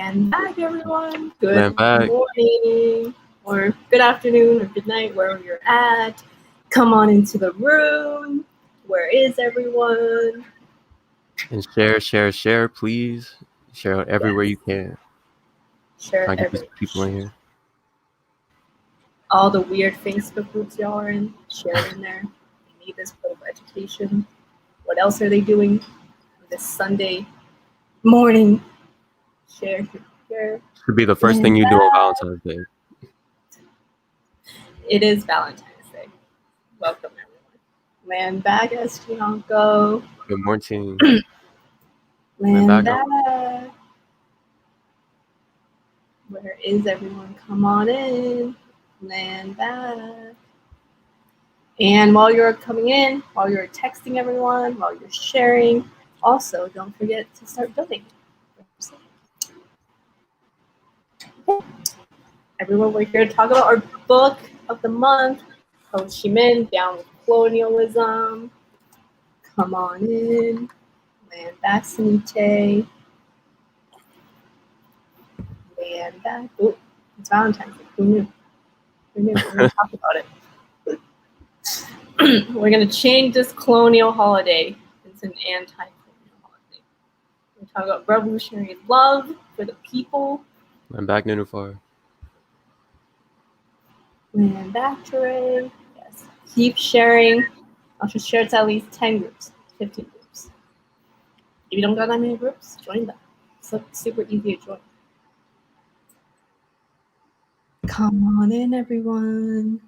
Land back, everyone. Land Good back. morning, or good afternoon, or good night, wherever you're at. Come on into the room. Where is everyone? And share, please. Share it everywhere you can. Share Try to get every these people in here. all the weird Facebook groups y'all are in. Share it in there. They need this political education. What else are they doing on this Sunday morning? Share. Should be the first thing you do on Valentine's Day. It is Valentine's Day. Welcome, everyone. Land back, Estianco. Good morning. Land back. Where is everyone? Come on in. Land back. And while you're coming in, while you're texting everyone, while you're sharing, also don't forget to start donating. Everyone, we're here to talk about our book of the month, Ho Chi Minh, Down with Colonialism. Come on in. Land back, Sanite. Land back. Oh, it's Valentine's Day. Who knew? We're going to talk about it. We're going to change this colonial holiday. It's an anti-colonial holiday. We're going to talk about revolutionary love for the people. Land back, Ninufar. Land back, Teray. Yes. Keep sharing. I'll just share it to at least 10 groups, 15 groups. If you don't got that many groups, join them. It's super easy to join. Come on in, everyone.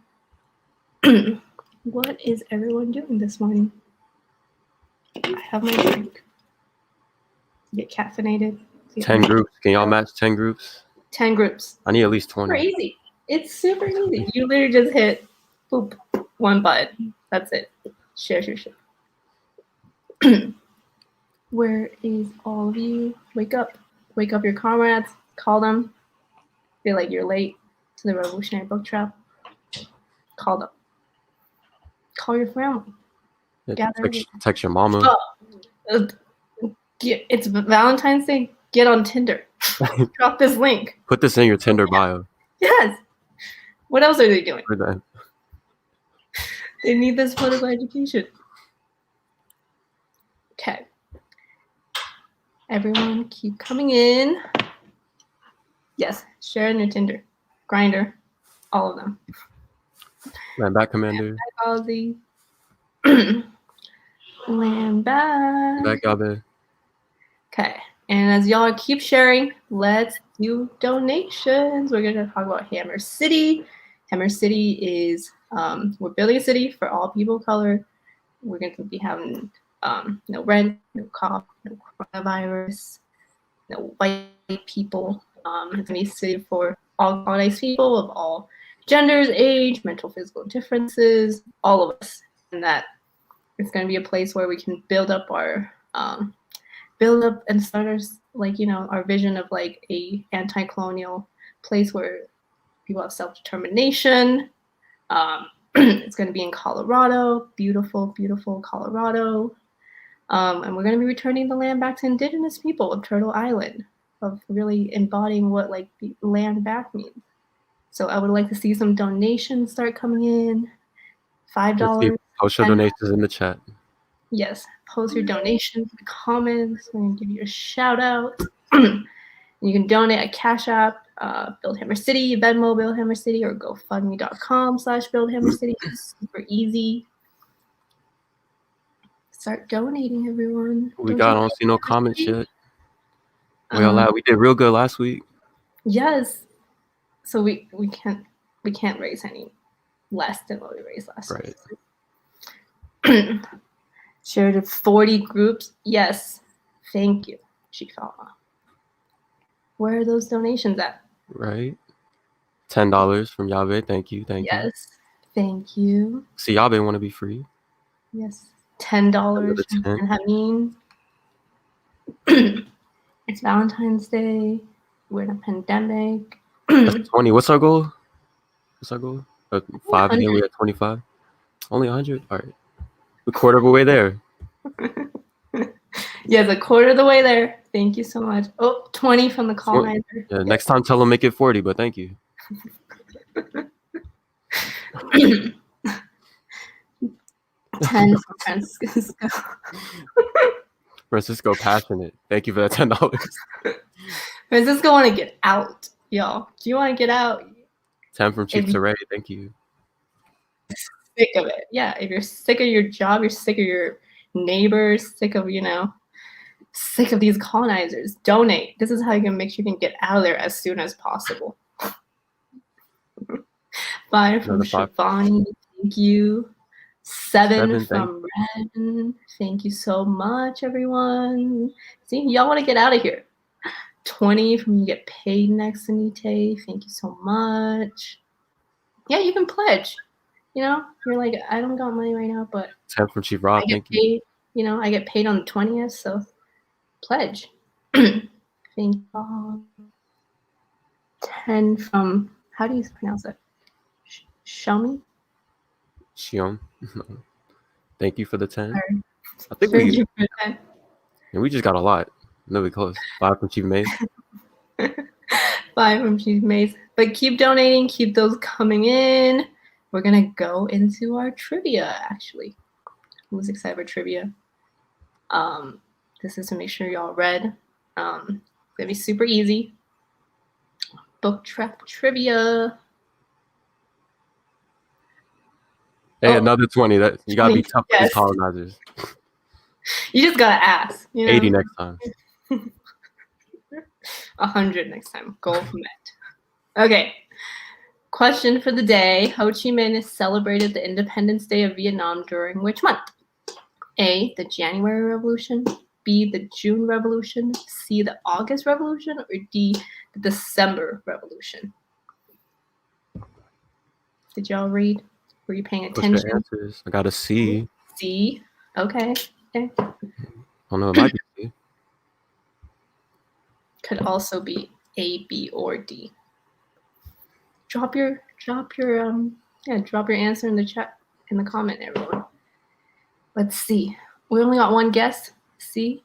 What is everyone doing this morning? I have my drink. Get caffeinated. 10 groups. Can y'all match 10 groups? 10 groups. I need at least 20. Super easy. It's super easy. You literally just hit boop, one button. That's it. Share. Where is all of you? Wake up. Wake up your comrades. Call them. Feel like you're late to the Revolutionary BookTrap. Call them. Call your family. Text your mama. It's Valentine's Day. Get on Tinder. Drop this link. Put this in your Tinder bio. Yes. What else are they doing? For that. They need this political education. Okay. Everyone keep coming in. Yes. Share in your Tinder. Grindr. All of them. Land back, Commander. Land back, Ozzy. Land back. Back, Gabe. Okay. And as y'all keep sharing, let's do donations. We're going to talk about Hammer City. Hammer City is, we're building a city for all people of color. We're going to be having no rent, no cop, no coronavirus, no white people. It's going to be a city for all colonized people of all genders, age, mental, physical differences, all of us. And that it's going to be a place where we can build up our and start our vision of like a anti-colonial place where people have self-determination. It's going to be in Colorado, beautiful, beautiful Colorado. And we're going to be returning the land back to indigenous people of Turtle Island, of really embodying what like the land back means. So I would like to see some donations start coming in. $5. Post your donations in the chat. Yes, post your donations in the comments. I'm going to give you a shout out. You can donate at Cash App, Build Hammer City, Venmo Build Hammer City, or GoFundMe.com/Build Hammer City. It's super easy. Start donating, everyone. I don't see no comments yet. We did real good last week. Yes. So we can't raise any less than what we raised last week. Right. Shared to 40 groups. Yes. Thank you, Chief Alma. Where are those donations at? Right. $10 from Yabe. Thank you. Yes. Thank you. See, Yabe want to be free. Yes. $10 from Hameen. It's Valentine's Day. We're in a pandemic. That's 20. What's our goal? 5 and then we had 25. Only 100? All right. A quarter of the way there. Yes, a quarter of the way there. Thank you so much. Oh, 20 from the colonizer. Yeah, next time tell them make it 40, but thank you. 10 from Francisco. Francisco passionate. Thank you for that $10. Francisco want to get out, y'all. Do you want to get out? 10 from Chief If you're Teray. Thank you. sick of it. Yeah, if you're sick of your job, you're sick of your neighbors, sick of, sick of these colonizers, donate. This is how you can make sure you can get out of there as soon as possible. 5 from Shivani. Thank you. 7 from Ren. Thank you so much, everyone. See, y'all want to get out of here. 20 from You Get Paid Next, Anite. Thank you so much. Yeah, you can pledge. You're like, I don't got money right now, but 10 from Chief Rob. Thank you. I get paid on the 20th, so pledge. Thank you. 10 from, how do you pronounce it? Xiaomi? Xion. Thank you for the 10. Sorry. I think Thank you for 10. And we just got a lot. Really close. 5 from Chief Maze. 5 from Chief Maze. But keep donating. Keep those coming in. We're going to go into our trivia, actually. Who's excited for trivia? This is to make sure y'all read. It's going to be super easy. BookTrap trivia. Hey, another 20. That you gotta be tough for these Yes. colonizers. You just gotta ask. 80 next time. 100 next time. Goal met. Okay. Question for the day. Ho Chi Minh celebrated the Independence Day of Vietnam during which month? A, the January Revolution. B, the June Revolution. C, the August Revolution. Or D, the December Revolution. Did y'all read? Were you paying attention? Answers. I got a C. C. Okay. I don't know. It might be C. Could also be A, B, or D. Drop your answer in the chat, in the comment, everyone. Let's see. We only got one guess. C.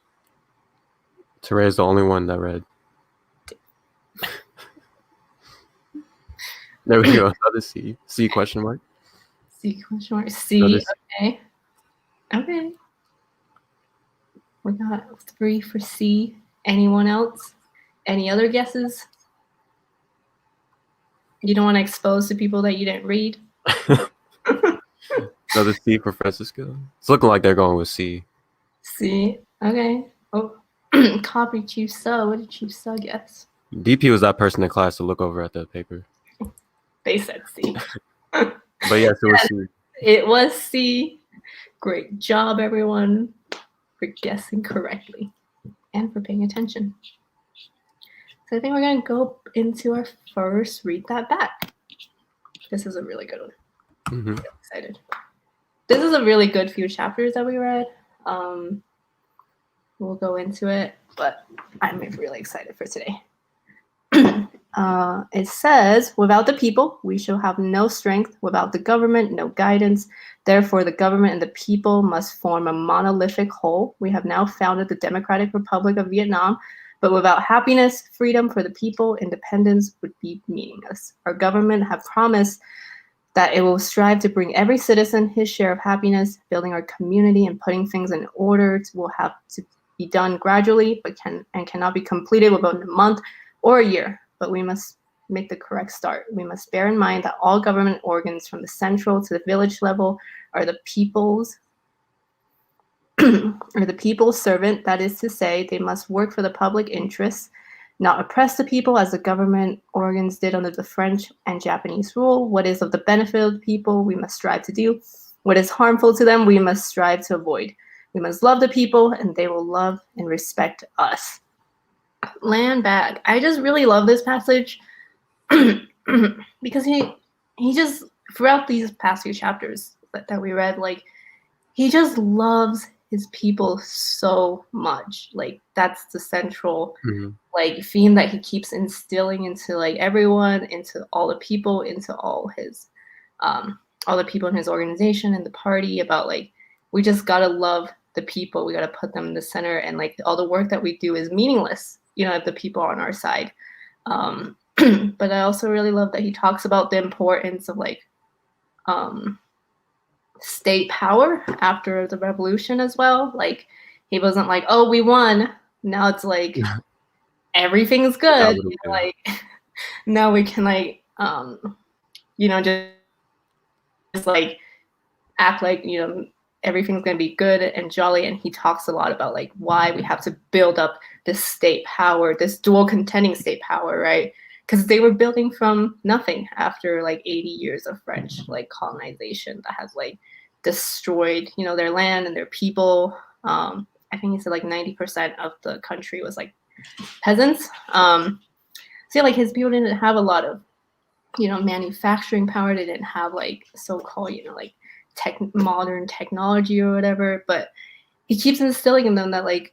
Teray is the only one that read. There we go. Another C. C question mark. C question mark. C. Okay. Okay. We got 3 for C. Anyone else? Any other guesses? You don't want to expose to people that you didn't read? Another C for Francisco. It's looking like they're going with C. C. Okay. Oh, copy Chief Sug. What did Chief Sug guess? DP was that person in class to look over at the paper. They said C. But yes, it was C. It was C. Great job, everyone, for guessing correctly and for paying attention. So I think we're going to go into our first Read That Back. This is a really good one. Mm-hmm. I'm excited. This is a really good few chapters that we read. We'll go into it, but I'm really excited for today. It says, without the people, we shall have no strength. Without the government, no guidance. Therefore, the government and the people must form a monolithic whole. We have now founded the Democratic Republic of Vietnam, but without happiness, freedom for the people, independence would be meaningless. Our government have promised that it will strive to bring every citizen his share of happiness. Building our community and putting things in order will have to be done gradually, but cannot be completed within a month or a year. But we must make the correct start. We must bear in mind that all government organs from the central to the village level are the people's servant. That is to say, they must work for the public interests, not oppress the people as the government organs did under the French and Japanese rule. What is of the benefit of the people, we must strive to do. What is harmful to them, we must strive to avoid. We must love the people, and they will love and respect us. Land back. I just really love this passage because he just, throughout these past few chapters that we read, like, he just loves his people so much. Like, that's the central like theme that he keeps instilling into like everyone, into all the people, into all the people in his organization and the party, about like, we just gotta love the people. We got to put them in the center, and like all the work that we do is meaningless, you know, if the people are on our side. But I also really love that he talks about the importance of like state power after the revolution as well. Like he wasn't like, oh, we won, now it's like everything's good, you know, like now we can like you know, just like act like, you know, everything's going to be good and jolly. And he talks a lot about like why we have to build up this state power, this dual contending state power, right? Because they were building from nothing after like 80 years of French like colonization that has like destroyed, you know, their land and their people. I think he said like 90% of the country was like peasants. So yeah, like his people didn't have a lot of, you know, manufacturing power. They didn't have like so-called, you know, like modern technology or whatever, but he keeps instilling in them that like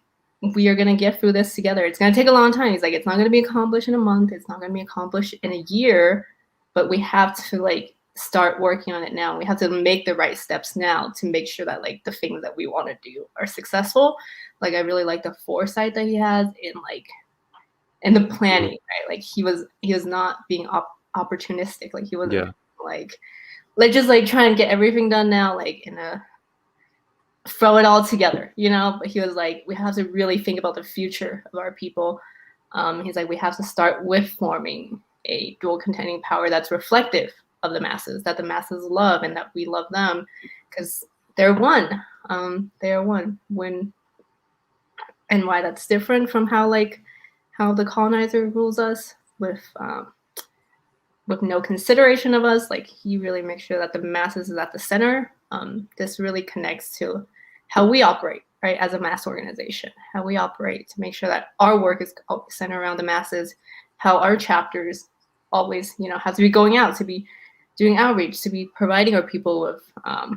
we are going to get through this together. It's going to take a long time. He's like, it's not going to be accomplished in a month, it's not going to be accomplished in a year, but we have to like start working on it now. We have to make the right steps now to make sure that like the things that we want to do are successful. Like I really like the foresight that he has in the planning, right? Like he was not being opportunistic. Like he wasn't like, let's just like try and get everything done now, like in a throw it all together, you know. But he was like, we have to really think about the future of our people. He's like, we have to start with forming a dual contending power that's reflective of the masses, that the masses love and that we love them, because they're one. They are one. When and why that's different from how the colonizer rules us with no consideration of us. Like he really makes sure that the masses is at the center. This really connects to how we operate, right, as a mass organization, how we operate to make sure that our work is centered around the masses, how our chapters always, you know, have to be going out, to be doing outreach, to be providing our people with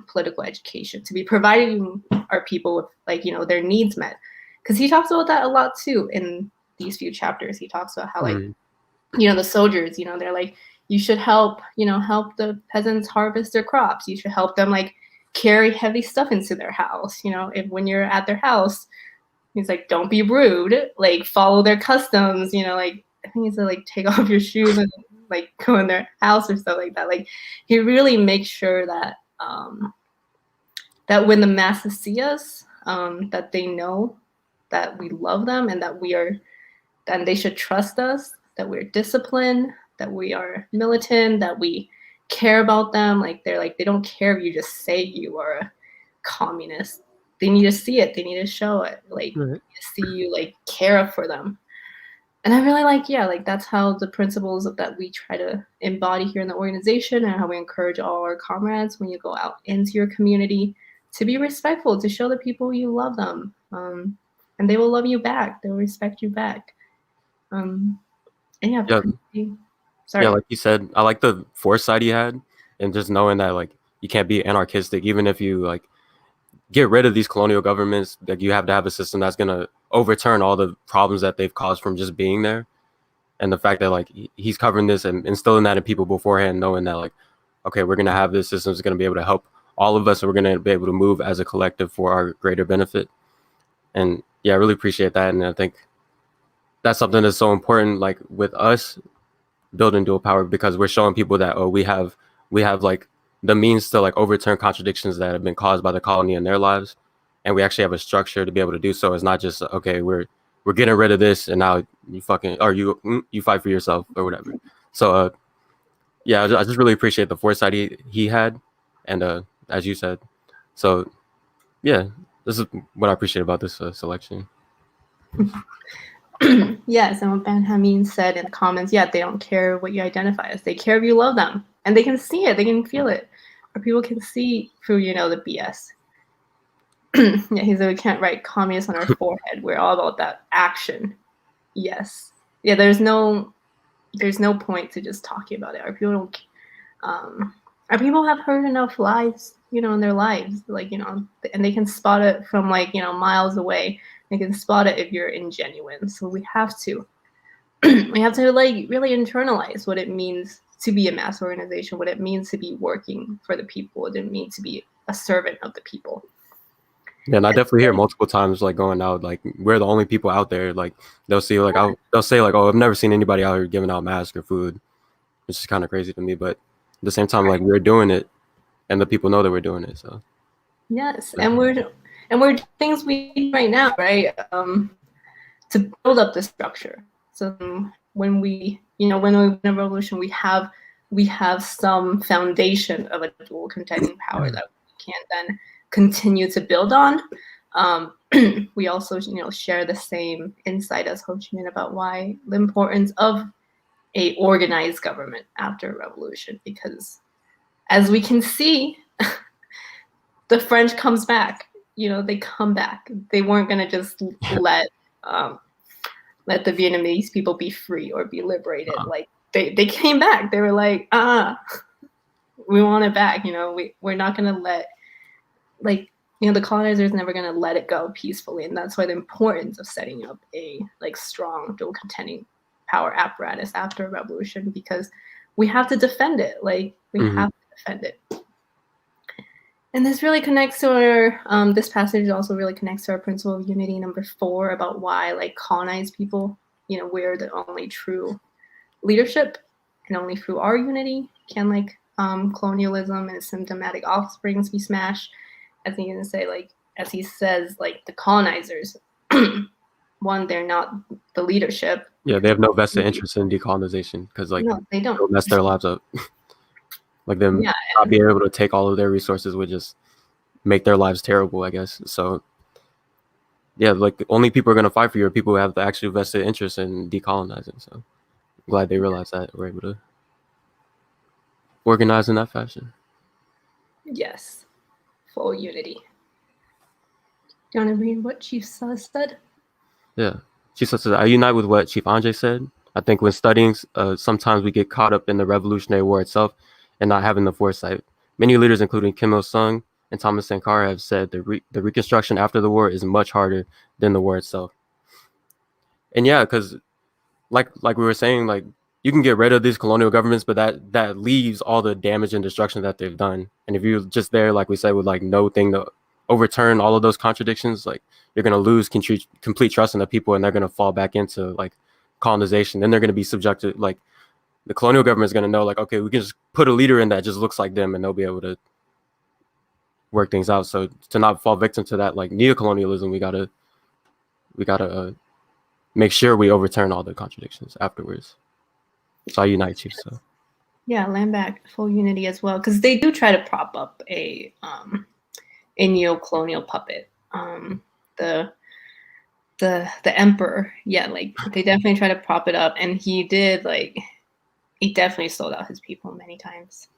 political education, to be providing our people with like, you know, their needs met. Because he talks about that a lot too in these few chapters. He talks about how like, you know, the soldiers, you know, they're like, you should help, you know, help the peasants harvest their crops. You should help them like carry heavy stuff into their house. You know, if when you're at their house, he's like, don't be rude, like follow their customs, you know, like I think he said like take off your shoes and like go in their house or stuff like that. Like he really makes sure that that when the masses see us, that they know that we love them and that then they should trust us, that we're disciplined, that we are militant, that we care about them. Like they're like, they don't care if you just say you are a communist. They need to see it. They need to show it. Like see you like care for them. And I really like, yeah, like that's how the principles that we try to embody here in the organization and how we encourage all our comrades when you go out into your community to be respectful, to show the people you love them. And they will love you back. They'll respect you back. And yeah, sorry. Yeah, like you said, I like the foresight he had, and just knowing that like you can't be anarchistic, even if you like get rid of these colonial governments. That you have to have a system that's gonna overturn all the problems that they've caused from just being there. And the fact that like he's covering this and instilling that in people beforehand, knowing that like, okay, we're gonna have this system that's gonna be able to help all of us, and we're gonna be able to move as a collective for our greater benefit. And yeah, I really appreciate that, and I think that's something that's so important, like with us building dual power, because we're showing people that we have like the means to like overturn contradictions that have been caused by the colony in their lives, and we actually have a structure to be able to do so. It's not just okay, we're getting rid of this and now you fucking or you fight for yourself or whatever. So yeah, I just really appreciate the foresight he had, and as you said, so yeah, this is what I appreciate about this selection. Yes, and what Benjamin said in the comments, yeah, they don't care what you identify as. They care if you love them. And they can see it. They can feel it. Or people can see through, you know, the BS. Yeah, he said we can't write communist on our forehead. We're all about that action. Yes. Yeah, there's no point to just talking about it. Our people have heard enough lies, you know, in their lives. Like, you know, and they can spot it from like, you know, miles away. They can spot it if you're ingenuine. So we have to like really internalize what it means to be a mass organization, what it means to be working for the people, what it means to be a servant of the people. Yeah, and I definitely hear multiple times like going out, like we're the only people out there. Like they'll see like they'll say like, oh, I've never seen anybody out here giving out masks or food, which is kind of crazy to me. But at the same time, like we're doing it, and the people know that we're doing it. So yes, and we're doing things we need right now, right? To build up the structure. So when we win a revolution, we have some foundation of a dual contending power that we can then continue to build on. We also, share the same insight as Ho Chi Minh about why the importance of a organized government after a revolution, because as we can see, the French comes back. They come back. They weren't gonna just let the Vietnamese people be free or be liberated. Like they came back. They were like, we want it back. We're not gonna let the colonizers never gonna let it go peacefully, and that's why the importance of setting up a strong dual contending power apparatus after a revolution, because we have to defend it. We have to defend it. And this really connects to our, this passage also really connects to our principle of unity number 4 about why colonized people, we're the only true leadership, and only through our unity can colonialism and its symptomatic offsprings be smashed. As he's gonna say, as he says, the colonizers, one, they're not the leadership. yeah, they have no vested interest in decolonization because no, they don't. it'll mess their lives up. Like them not being able to take all of their resources would just make their lives terrible, I guess. So yeah, only people are gonna fight for you are people who have the actual vested interest in decolonizing. So I'm glad they realize that we're able to organize in that fashion. Yes, full unity. Do you want to read what Chief Sus said? Yeah, Chief Sus said, I unite with what Chief Anye said. I think when studying, sometimes we get caught up in the Revolutionary War itself and not having the foresight. Many leaders, including Kim Il-sung and Thomas Sankara, have said the reconstruction after the war is much harder than the war itself. And yeah, because like we were saying, you can get rid of these colonial governments, but that leaves all the damage and destruction that they've done. And if you're just there, like we said, with no thing to overturn all of those contradictions, you're going to lose complete trust in the people, and they're going to fall back into colonization. Then they're going to be subjected, the colonial government is going to know, okay, we can just put a leader in that just looks like them, and they'll be able to work things out. So to not fall victim to that neocolonialism, we gotta make sure we overturn all the contradictions afterwards. So I unite you. So yeah, land back, full unity as well, because they do try to prop up a neo-colonial puppet. The emperor, yeah, they definitely try to prop it up, and he did he definitely sold out his people many times.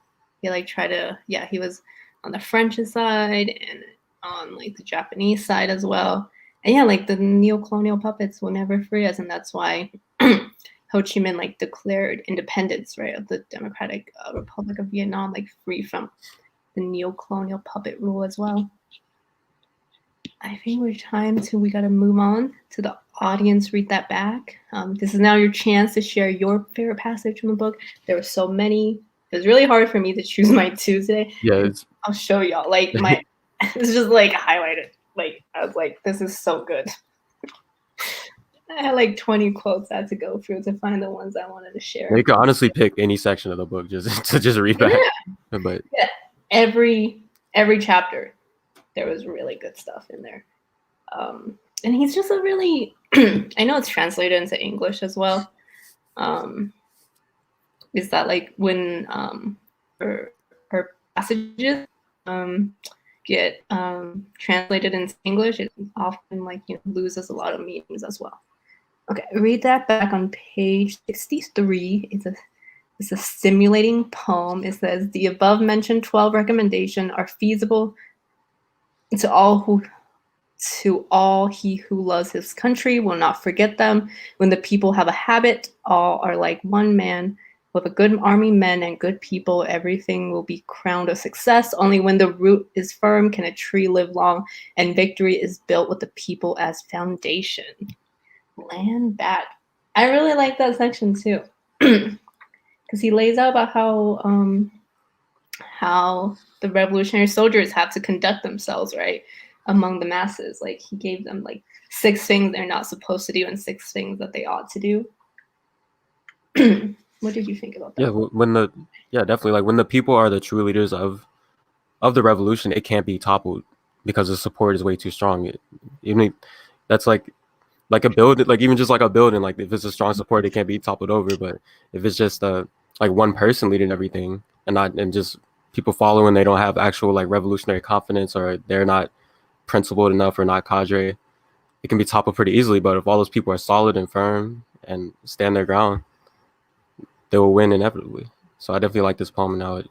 He he was on the French side and on the Japanese side as well. And yeah, the neo-colonial puppets will never free us, and that's why Ho Chi Minh declared independence, right, of the Democratic Republic of Vietnam, free from the neo-colonial puppet rule as well. I think we gotta move on to the audience. Read that back. This is now your chance to share your favorite passage from the book. There were so many. It was really hard for me to choose my 2 today. Yeah, I'll show y'all. My it's just highlighted. I was this is so good. I had 20 quotes I had to go through to find the ones I wanted to share. You could honestly pick any section of the book to just read back. Yeah. But yeah, every chapter there was really good stuff in there. And he's just a really I know it's translated into English as well. Is that when her passages get translated into English, it often loses a lot of meanings as well. Okay, read that back on page 63. It's a stimulating poem. It says, the above mentioned 12 recommendations are feasible to all he who loves his country will not forget them. When the people have a habit, all are like one man. With a good army, men, and good people, everything will be crowned a success. Only when the root is firm can a tree live long, and victory is built with the people as foundation. Land back. I really like that section too, because he lays out about how the revolutionary soldiers have to conduct themselves, right? among the masses. Like he gave them like 6 things they're not supposed to do and 6 things that they ought to do. What did you think about that? Definitely, like when the people are the true leaders of the revolution, it can't be toppled because the support is way too strong. Even that's like a building, like even just like a building, like if it's a strong support, it can't be toppled over. But if it's just like one person leading everything and just people following, they don't have actual like revolutionary confidence, or they're not principled enough or not cadre, it can be toppled pretty easily. But if all those people are solid and firm and stand their ground, they will win inevitably. So I definitely like this poem, and now it,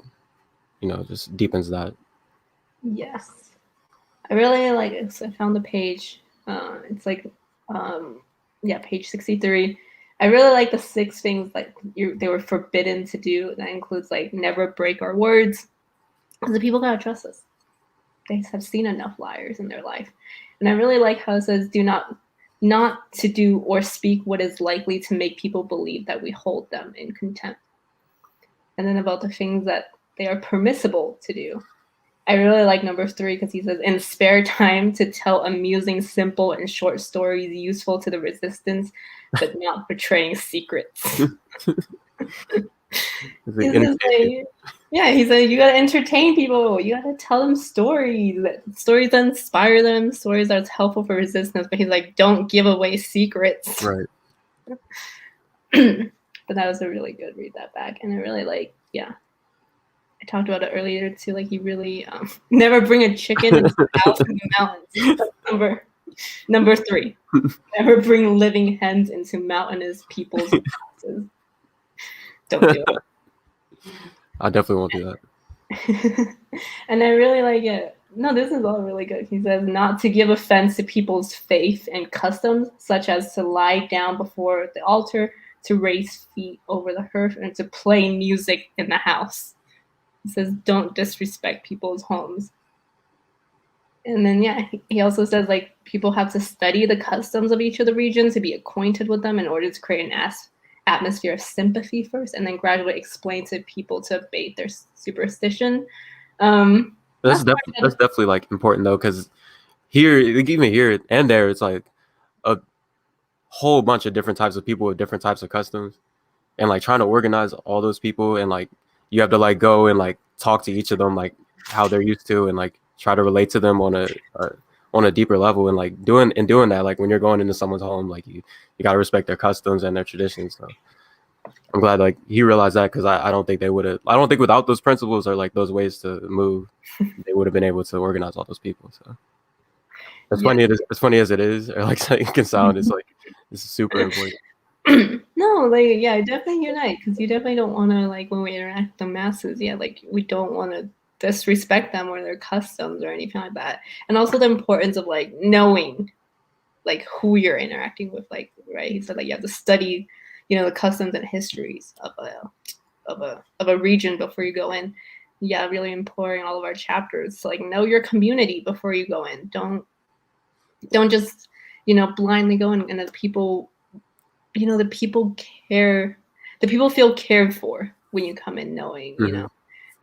just deepens that. Yes, I really like it. So I found the page. It's like, page 63. I really like the 6 things like they were forbidden to do. That includes like never break our words, because the people gotta trust us. They have seen enough liars in their life. And I really like how it says, do not to do or speak what is likely to make people believe that we hold them in contempt. And then about the things that they are permissible to do. I really like number 3 because he says, in spare time to tell amusing, simple, and short stories useful to the resistance, but not betraying secrets. He said you gotta entertain people. You gotta tell them stories that inspire them, stories that's helpful for resistance. But he's like, don't give away secrets. Right. But that was a really good read that back, and I really like, I talked about it earlier too. Like he really never bring a chicken into the house in the mountains. That's number 3. Never bring living hens into mountainous people's houses. Don't do it. I definitely won't do that. And I really like it. No, this is all really good. He says not to give offense to people's faith and customs, such as to lie down before the altar, to raise feet over the hearth, and to play music in the house. He says don't disrespect people's homes. And then he also says like people have to study the customs of each of the regions to be acquainted with them in order to create an atmosphere of sympathy first, and then gradually explain to people to abate their superstition. That's definitely like important though, because even here and there, it's like a whole bunch of different types of people with different types of customs, and like trying to organize all those people, and like you have to like go and like talk to each of them like how they're used to, and like try to relate to them on a deeper level, and like doing that, like when you're going into someone's home, like you gotta respect their customs and their traditions. So I'm glad like he realized that, because I don't think they would have. I don't think without those principles or like those ways to move, they would have been able to organize all those people. So as funny as it is, or like it can sound, it's like this is super important. No, like definitely unite, because you definitely don't want to, like when we interact with the masses, like we don't want to disrespect them or their customs or anything like that. And also the importance of like knowing like who you're interacting with, like right. He said like you have to study, the customs and histories of a region before you go in. Really imploring all of our chapters to like know your community before you go in. Don't just blindly go in, and the people care. The people feel cared for when you come in knowing,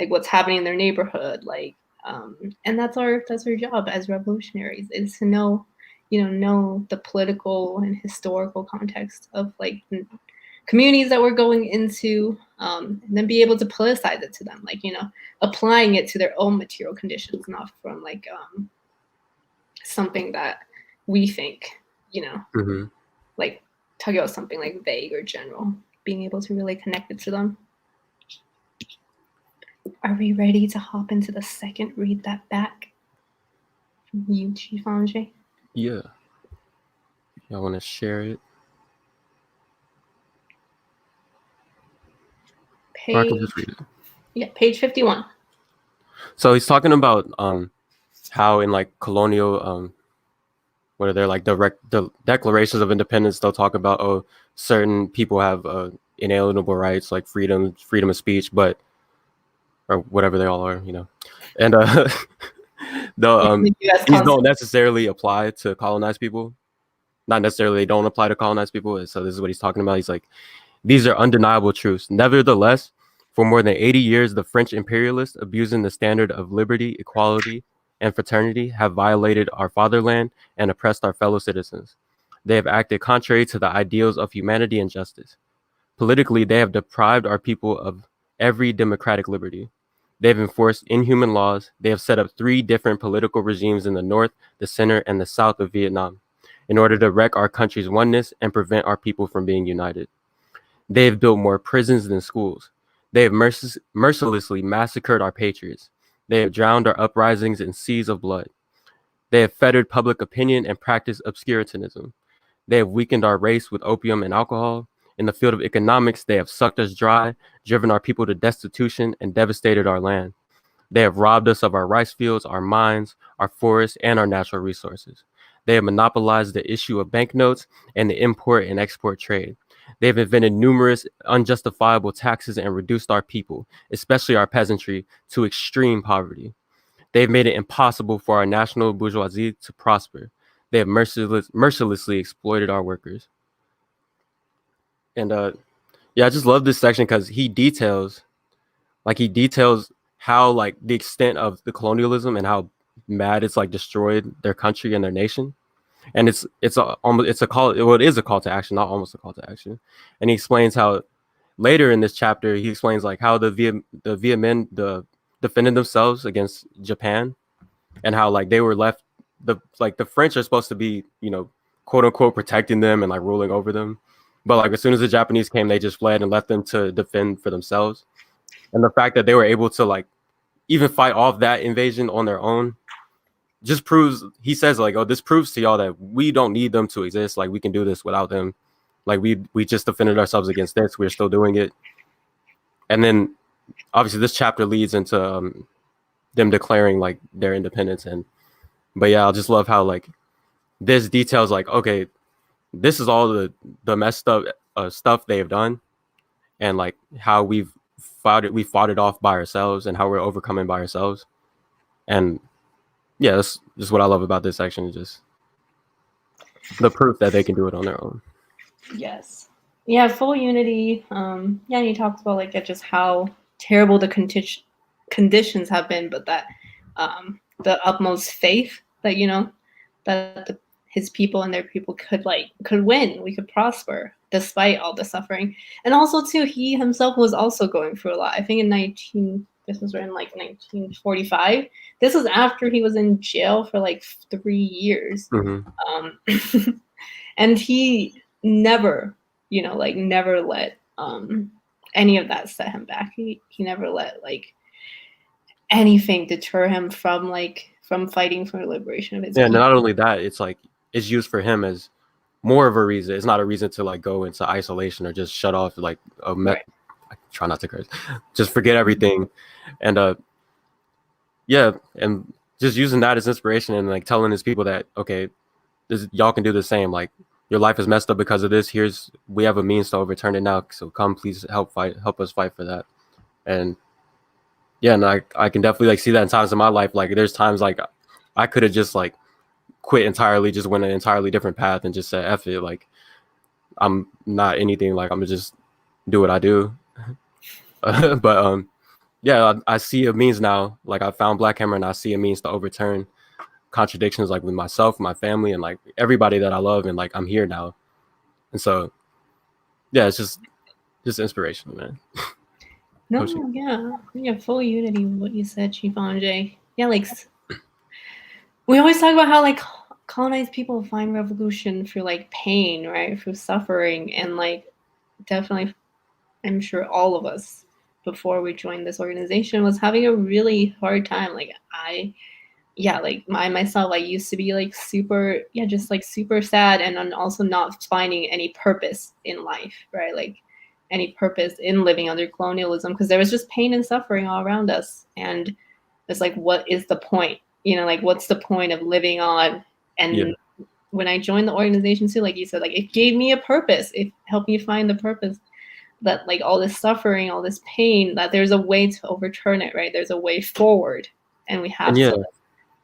like what's happening in their neighborhood, like, and that's our job as revolutionaries, is to know the political and historical context of like communities that we're going into, and then be able to politicize it to them, like applying it to their own material conditions, not from like something that we think, like talking about something like vague or general, being able to really connect it to them. Are we ready to hop into the second read that back from you, Chief Anye? Yeah. Y'all want to share it? I can just read it. Yeah, page 51. So he's talking about how in like colonial what are there like the declarations of independence, they'll talk about certain people have inalienable rights like freedom of speech, but or whatever they all are, and these don't necessarily apply to colonized people. Not necessarily they don't apply to colonized people. So this is what he's talking about. He's like, these are undeniable truths. Nevertheless, for more than 80 years, the French imperialists, abusing the standard of liberty, equality, and fraternity have violated our fatherland and oppressed our fellow citizens. They have acted contrary to the ideals of humanity and justice. Politically, they have deprived our people of every democratic liberty. They have enforced inhuman laws. They have set up 3 different political regimes in the north, the center, and the south of Vietnam in order to wreck our country's oneness and prevent our people from being united. They have built more prisons than schools. They have mercilessly massacred our patriots. They have drowned our uprisings in seas of blood. They have fettered public opinion and practiced obscurantism. They have weakened our race with opium and alcohol. In the field of economics, they have sucked us dry, driven our people to destitution, and devastated our land. They have robbed us of our rice fields, our mines, our forests, and our natural resources. They have monopolized the issue of banknotes and the import and export trade. They have invented numerous unjustifiable taxes and reduced our people, especially our peasantry, to extreme poverty. They have made it impossible for our national bourgeoisie to prosper. They have mercilessly exploited our workers. And yeah, I just love this section because he details how like the extent of the colonialism and how mad it's like destroyed their country and their nation. And it is a call to action, not almost a call to action. And he explains how later in this chapter he explains like how the Viet Minh defended themselves against Japan, and how like they were left the French are supposed to be, quote unquote protecting them and like ruling over them. But like as soon as the Japanese came, they just fled and left them to defend for themselves. And the fact that they were able to like even fight off that invasion on their own just proves, he says like, oh, this proves to y'all that we don't need them to exist. Like we can do this without them. Like we just defended ourselves against this. We're still doing it. And then obviously this chapter leads into them declaring like their independence. But yeah, I just love how like this details like, okay, this is all the messed up stuff they have done, and like how we fought it off by ourselves, and how we're overcoming by ourselves. And yeah, that's just what I love about this section, just the proof that they can do it on their own. Yes. Yeah, full unity. Yeah, and he talks about like just how terrible the conditions have been, but that the utmost faith that that his people and their people could win. We could prosper despite all the suffering. And also too, he himself was also going through a lot. I think this was written like 1945. This was after he was in jail for like 3 years. Mm-hmm. And he never, never let any of that set him back. He never let like anything deter him from fighting for the liberation of his people. And not only that, it's like it's used for him as more of a reason. It's not a reason to like go into isolation or just shut off like right. I try not to curse. Just forget everything. And yeah, and just using that as inspiration and like telling his people that, okay, y'all can do the same. Like your life is messed up because of this. We have a means to overturn it now. So come, please help us fight for that. And yeah, and I can definitely like see that in times in my life. Like there's times like I could have just like quit entirely, just went an entirely different path and just said, F it. Like I'm not anything, like I'm gonna just do what I do. But yeah, I see a means now. Like I found Black Hammer and I see a means to overturn contradictions like with myself, my family, and like everybody that I love, and like I'm here now. And so yeah, it's just inspirational, man. No, yeah, full unity with what you said, Chief Anye. Yeah, like we always talk about how like colonized people find revolution through like pain, right? Through suffering. And like definitely I'm sure all of us before we joined this organization was having a really hard time. Like myself, I used to be like super sad and also not finding any purpose in life, right? Like any purpose in living under colonialism, because there was just pain and suffering all around us. And it's like, what is the point? Like what's the point of living on? And when I joined the organization too, like you said, like it gave me a purpose. It helped me find the purpose that like all this suffering, all this pain, that there's a way to overturn it, right? There's a way forward, and we have to.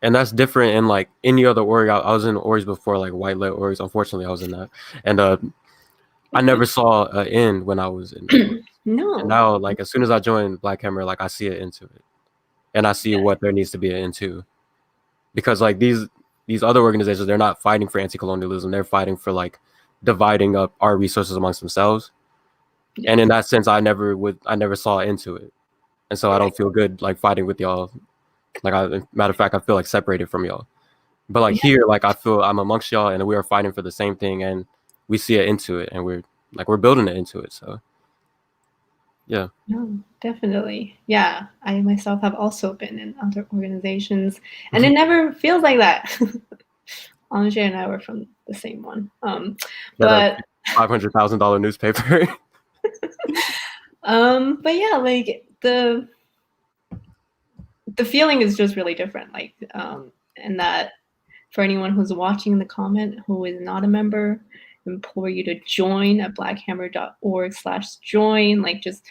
And that's different in like any other org. I was in orgs before, like white-led orgs. Unfortunately, I was in that. And I never saw an end when I was in No. And now, like, as soon as I joined Black Hammer, like, I see an end to it. And I see what there needs to be an end to. because like these other organizations, they're not fighting for anti-colonialism. They're fighting for like dividing up our resources amongst themselves. Yeah. And in that sense, I never saw into it, and so I don't feel good like fighting with y'all. Like, matter of fact, I feel like separated from y'all. But like here, like I feel I'm amongst y'all, and we are fighting for the same thing, and we see it into it, and we're building it into it. So yeah. No, definitely. Yeah, I myself have also been in other organizations, and it never feels like that. Anye and I were from the same one. But $500,000 newspaper. but yeah, like the feeling is just really different. Like, and that for anyone who's watching in the comment who is not a member, I implore you to join at blackhammer.org/join. Like, just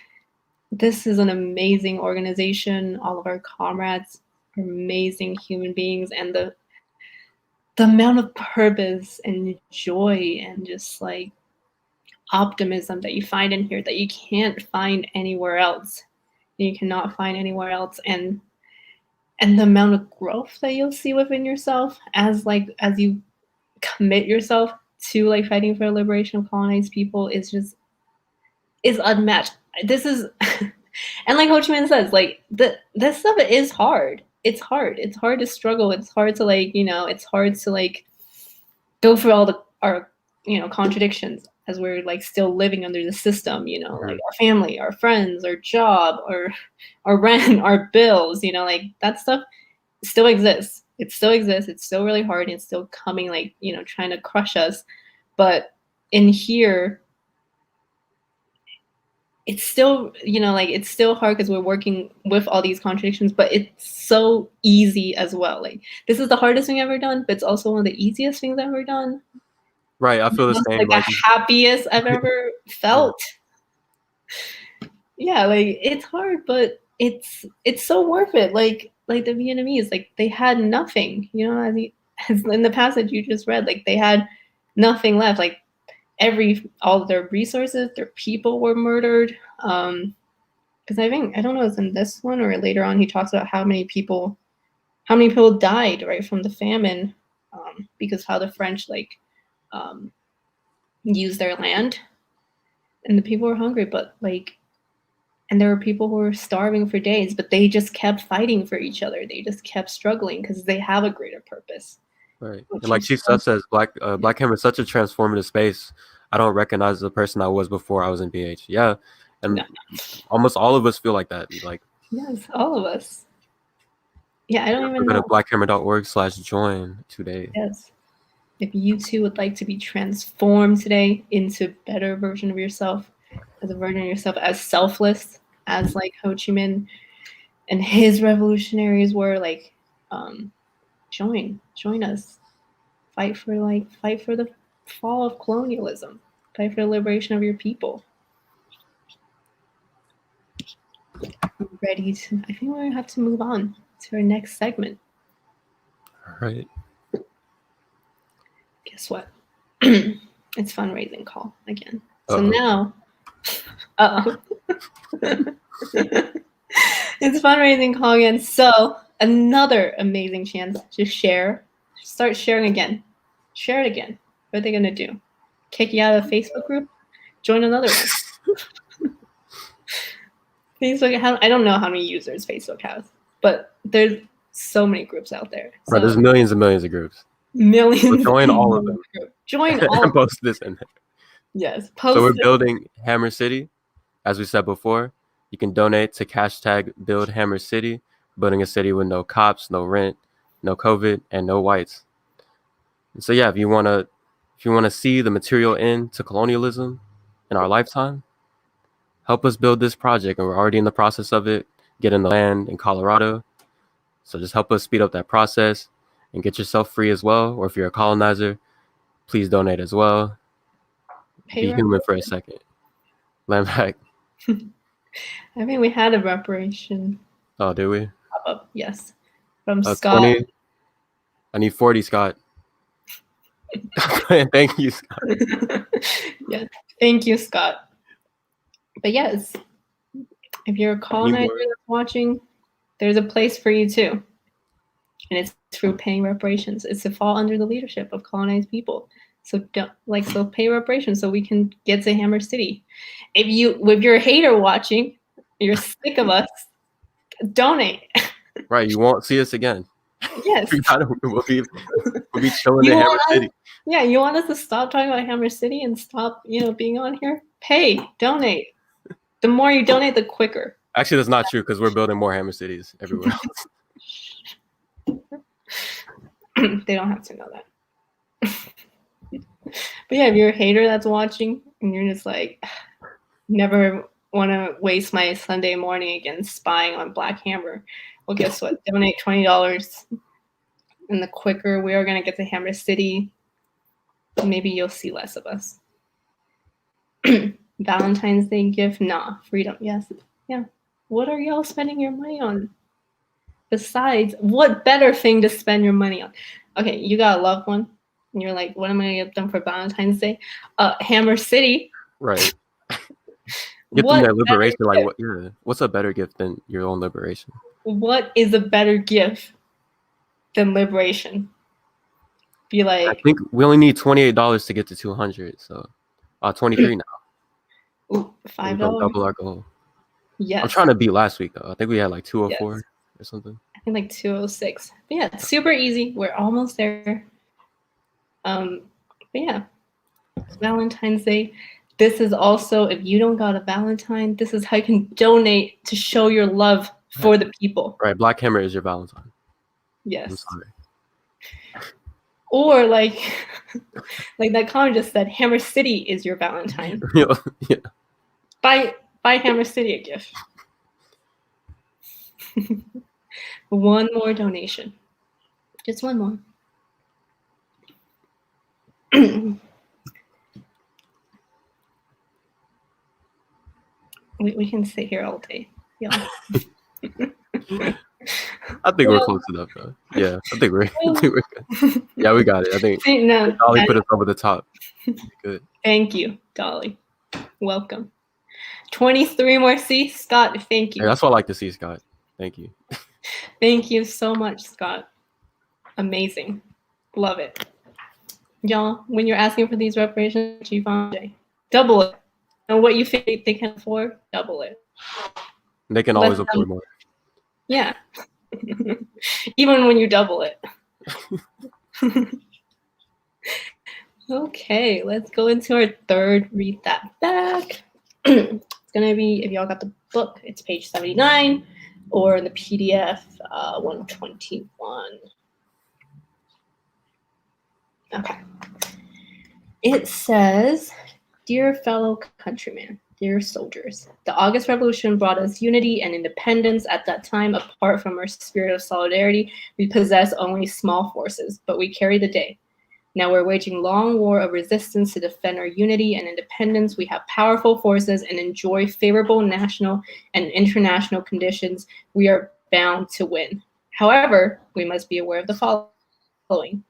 this is an amazing organization. All of our comrades are amazing human beings, and the amount of purpose and joy and just like optimism that you find in here that you can't find anywhere else. You cannot find anywhere else, and the amount of growth that you'll see within yourself as you commit yourself to like fighting for the liberation of colonized people is unmatched. This is and like Ho Chi Minh says, like this stuff is hard. It's hard. It's hard to struggle. It's hard to like, it's hard to like go through all our contradictions as we're like still living under the system, like our family, our friends, our job, our rent, our bills, like that stuff still exists. It still exists. It's still really hard. And it's still coming, like, trying to crush us. But in here, it's still, like it's still hard because we're working with all these contradictions, but it's so easy as well. Like this is the hardest thing I've ever done, but it's also one of the easiest things I've ever done. Right, I feel the same. Like the happiest I've ever felt. Yeah, like it's hard, but it's so worth it. Like the Vietnamese, like they had nothing, as in the passage you just read, like they had nothing left. Like all of their resources, their people were murdered. Because I don't know, it's in this one or later on, he talks about how many people died right from the famine, because how the French like used their land, and the people were hungry, but like. And there were people who were starving for days, but they just kept fighting for each other. They just kept struggling because they have a greater purpose. Right. And like Chief Seth says, Black Hammer is such a transformative space. I don't recognize the person I was before I was in BH. Yeah. And almost all of us feel like that. Like, yes, all of us. Yeah, I don't even know. Go to blackhammer.org/join today. Yes. If you too would like to be transformed today into a better version of yourself, as a version of yourself as selfless as like Ho Chi Minh and his revolutionaries were, like, join us, fight for the fall of colonialism, fight for the liberation of your people. Ready to? I think we're gonna have to move on to our next segment. All right. Guess what? It's fundraising call again. So now. It's fundraising call again. So another amazing chance to share. Start sharing again. Share it again. What are they gonna do? Kick you out of the Facebook group? Join another one. Facebook. I don't know how many users Facebook has, but there's so many groups out there. So, right, there's millions and millions of groups. Millions. So join all of them. Join all. And post this in there. Yes. So we're building Hammer City, as we said before. You can donate to #Build Hammer City, building a city with no cops, no rent, no COVID, and no whites. And so yeah, if you wanna see the material end to colonialism in our lifetime, help us build this project. And we're already in the process of it, getting the land in Colorado. So just help us speed up that process and get yourself free as well. Or if you're a colonizer, please donate as well. Be human for a second. Land back. I mean, we had a reparation. Oh, did we? Yes. From Scott. 20. I need 40, Scott. Thank you, Scott. Yeah. Thank you, Scott. But yes, if you're a colonizer that's watching, there's a place for you too. and it's through paying reparations. It's to fall under the leadership of colonized people. So pay reparations so we can get to Hammer City. If you're a hater watching, you're sick of us, donate. Right, you won't see us again. Yes. we'll be chilling in Hammer City. Yeah, you want us to stop talking about Hammer City and stop, being on here? Pay, donate. The more you donate, the quicker. Actually, that's not true because we're building more Hammer Cities everywhere else. They don't have to know that. But yeah, if you're a hater that's watching and you're just like, never want to waste my Sunday morning again spying on Black Hammer, well, guess what? Donate $20. And the quicker we are going to get to Hammer City, maybe you'll see less of us. Valentine's Day gift? Nah. Freedom? Yes. Yeah. What are y'all spending your money on? Besides, what better thing to spend your money on? Okay, you got a loved one, and you're like, what am I going to get them for Valentine's Day? Hammer City. Right. Get them their liberation. Like, what? Yeah. What's a better gift than your own liberation? What is a better gift than liberation? Be like, I think we only need $28 to get to 200. So, 23 now. Ooh, $5. Double our goal. Yes. I'm trying to beat last week though. I think we had like 204 or something. I think like 206. But yeah, it's super easy. We're almost there. But yeah, it's Valentine's Day. This is also, if you don't got a Valentine, this is how you can donate to show your love for the people. Right, Black Hammer is your Valentine. Yes. I'm sorry. Or like that comment just said, Hammer City is your Valentine. Yeah. Buy Hammer City a gift. One more donation. Just one more. we can sit here all day. Yeah. I think we're close enough though. Yeah, I think we're good. Yeah, we got it. I think Dolly put us over the top. Good. Thank you, Dolly. Welcome. 23 more. See, Scott, thank you. Hey, that's what I like to see, Scott. Thank you. Thank you so much, Scott. Amazing. Love it. Y'all, when you're asking for these reparations, double it. And what you think they can afford, double it. They can always afford more. Yeah. Even when you double it. Okay, let's go into our third Read That Back. It's going to be, if y'all got the book, it's page 79, or the PDF 121. Okay. It says, Dear fellow countrymen, dear soldiers, the August Revolution brought us unity and independence. At that time, apart from our spirit of solidarity, we possessed only small forces, but we carried the day. Now we're waging long war of resistance to defend our unity and independence. We have powerful forces and enjoy favorable national and international conditions. We are bound to win. However, we must be aware of the following.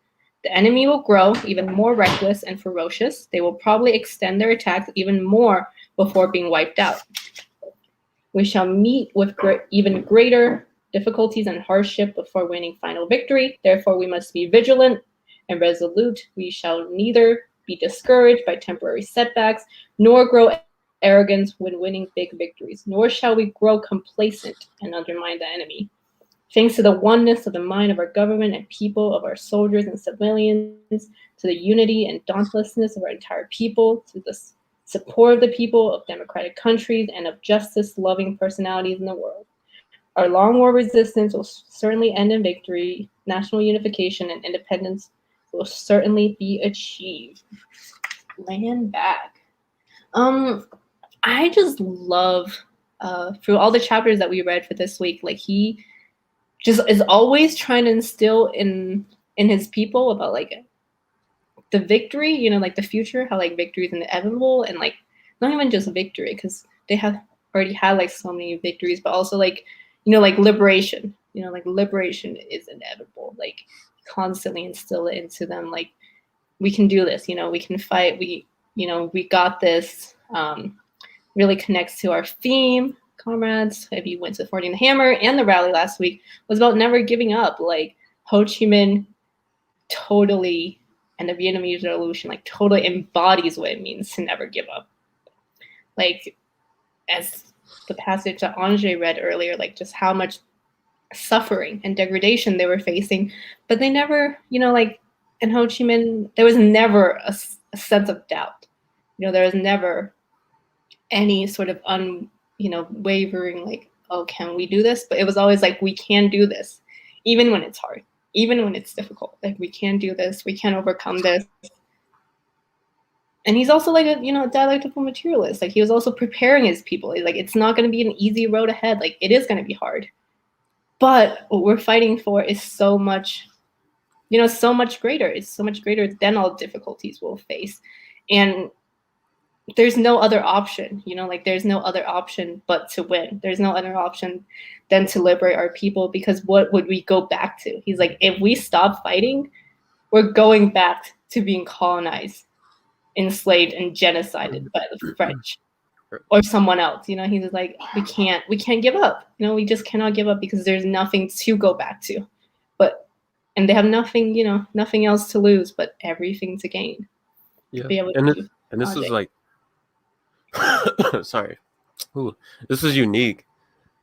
The enemy will grow even more reckless and ferocious. They will probably extend their attacks even more before being wiped out. We shall meet with even greater difficulties and hardship before winning final victory. Therefore, we must be vigilant and resolute. We shall neither be discouraged by temporary setbacks, nor grow arrogant when winning big victories, nor shall we grow complacent and undermine the enemy. Thanks to the oneness of the mind of our government and people, of our soldiers and civilians, to the unity and dauntlessness of our entire people, to the support of the people of democratic countries and of justice-loving personalities in the world. Our long war resistance will certainly end in victory. National unification and independence will certainly be achieved. Land back. I just love, through all the chapters that we read for this week, like he just is always trying to instill in his people about like the victory, you know, like the future, how like victory is inevitable, and like not even just victory, because they have already had like so many victories, but also like, you know, like liberation, you know, like liberation is inevitable, like constantly instill it into them, like we can do this, you know, we can fight, we got this. Really connects to our theme, comrades. If you went to 40 and the Hammer and the rally last week, was about never giving up. Like Ho Chi Minh totally, and the Vietnamese Revolution like totally embodies what it means to never give up. Like, as the passage that Anye read earlier, like just how much suffering and degradation they were facing, but they never, like in Ho Chi Minh, there was never a sense of doubt. There was never any sort of wavering, like, oh, can we do this? But it was always like, we can do this, even when it's hard, even when it's difficult. Like, we can do this, we can overcome this. And he's also like a dialectical materialist. Like, he was also preparing his people. He's like, it's not going to be an easy road ahead. Like, it is going to be hard. But what we're fighting for is so much, so much greater. It's so much greater than all difficulties we'll face. And there's no other option, like there's no other option but to win. There's no other option than to liberate our people, because what would we go back to? He's like, if we stop fighting, we're going back to being colonized, enslaved, and genocided by the French or someone else. He's like, we can't give up. We just cannot give up, because there's nothing to go back to. And they have nothing, nothing else to lose, but everything to gain. Yeah. To be able and this is like sorry. Ooh, this is unique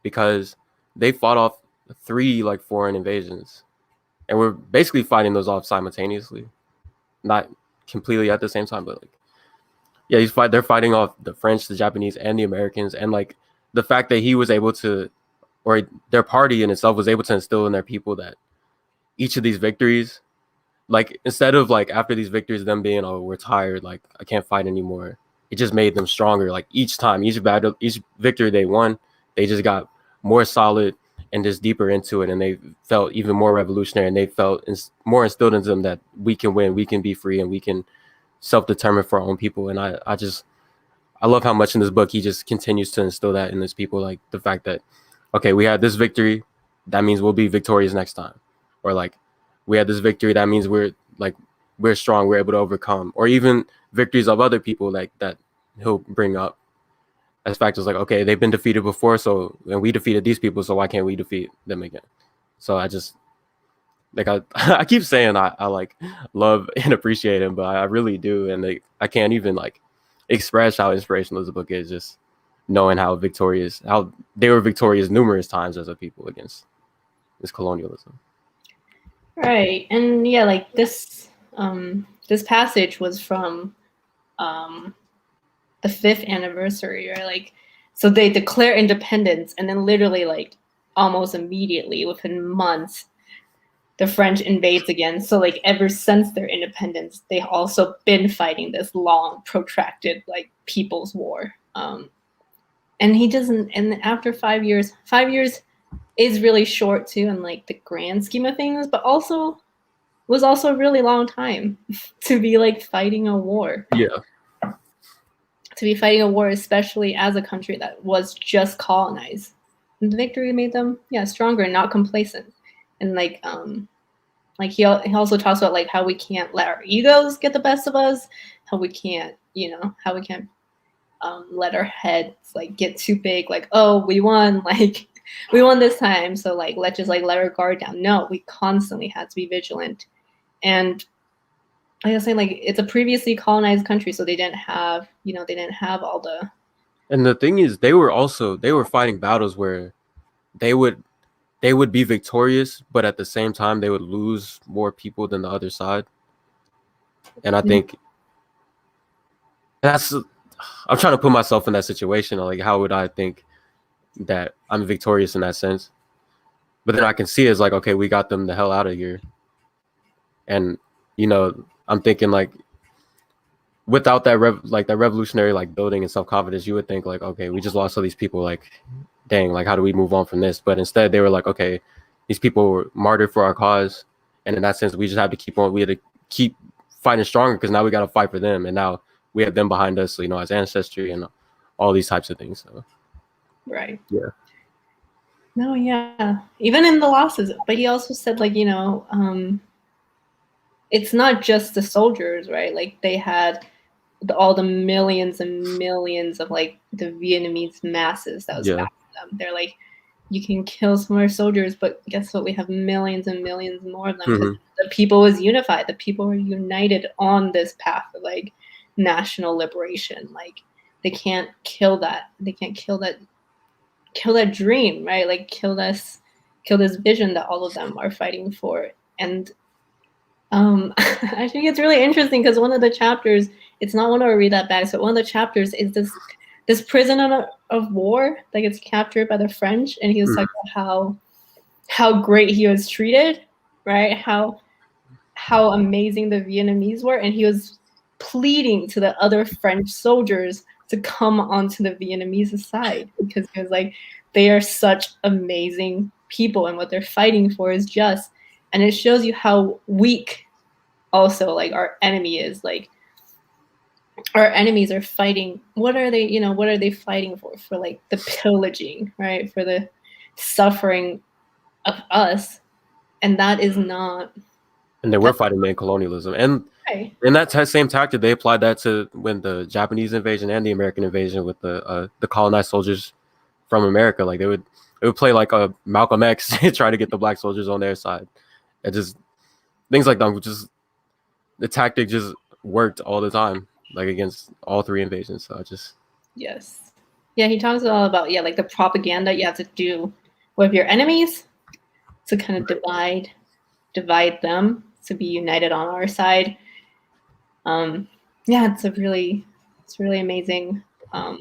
because they fought off 3 like foreign invasions, and we're basically fighting those off simultaneously, not completely at the same time, but like, yeah, they're fighting off the French, the Japanese, and the Americans. And like the fact that he was able to, or their party in itself was able to instill in their people that each of these victories, like instead of like after these victories them being, oh, we're tired, like I can't fight anymore, it just made them stronger. Like each time, each battle, each victory they won, they just got more solid and just deeper into it, and they felt even more revolutionary, and they felt more instilled into them that we can win, we can be free, and we can self-determine for our own people. And I love how much in this book he just continues to instill that in his people, like the fact that, okay, we had this victory, that means we'll be victorious next time, or like we had this victory, that means we're strong, we're able to overcome, or even victories of other people like that he'll bring up as factors, like, okay, they've been defeated before, so and we defeated these people, so why can't we defeat them again? So I just like I keep saying I like love and appreciate him, but I really do, and like I can't even like express how inspirational this book is, just knowing how they were victorious numerous times as a people against this colonialism. Right. And yeah, like this passage was from the 5th anniversary, right? Like, so they declare independence, and then literally like almost immediately, within months, the French invades again. So like ever since their independence, they've also been fighting this long, protracted like people's war. And he doesn't. And after 5 years is really short too, in like the grand scheme of things, but also was also a really long time to be like fighting a war. Yeah. To be fighting a war, especially as a country that was just colonized. And the victory made them, stronger and not complacent. And like he also talks about like how we can't let our egos get the best of us, how we can't let our heads like get too big, like, oh, we won, like we won this time, so like let's just like let our guard down. No, we constantly had to be vigilant. And like I was saying, like it's a previously colonized country, so they didn't have all the. And the thing is, they were fighting battles where they would be victorious, but at the same time they would lose more people than the other side. And I think I'm trying to put myself in that situation. Like, how would I think that I'm victorious in that sense? But then I can see it's like, okay, we got them the hell out of here. And I'm thinking like, without that that revolutionary like building and self-confidence, you would think like, okay, we just lost all these people, like, dang, like how do we move on from this? But instead they were like, okay, these people were martyred for our cause, and in that sense we just have to keep on. We had to keep fighting stronger, because now we got to fight for them, and now we have them behind us, so, as ancestry and all these types of things. So right. Yeah. No, yeah. Even in the losses, but he also said like, it's not just the soldiers, right? Like they had all the millions and millions of like the Vietnamese masses that was back them. They're like, you can kill some of our soldiers, but guess what? We have millions and millions more of them because Mhm. the people was unified. The people were united on this path of like national liberation. Like they can't kill that. They can't kill that dream, right? Like kill this vision that all of them are fighting for. And I think it's really interesting because one of the chapters, it's not one I read that back, so one of the chapters is this prisoner of war that gets captured by the French, and he was talking about how great he was treated, right? How amazing the Vietnamese were, and he was pleading to the other French soldiers to come onto the Vietnamese side because he was like, they are such amazing people, and what they're fighting for is just. And it shows you how weak also like our enemy is. Like our enemies are fighting. What are they? What are they fighting for? For like the pillaging, right? For the suffering of us, and that is not. And they were fighting in colonialism, and Right. in that same tactic, they applied that to when the Japanese invasion and the American invasion with the colonized soldiers from America. Like it would play like a Malcolm X try to get the black soldiers on their side. It just things like that. Just the tactic just worked all the time, like against all three invasions. So I just Yes. Yeah, he talks all about like the propaganda you have to do with your enemies to kind of divide them to be united on our side. Yeah, it's really amazing. I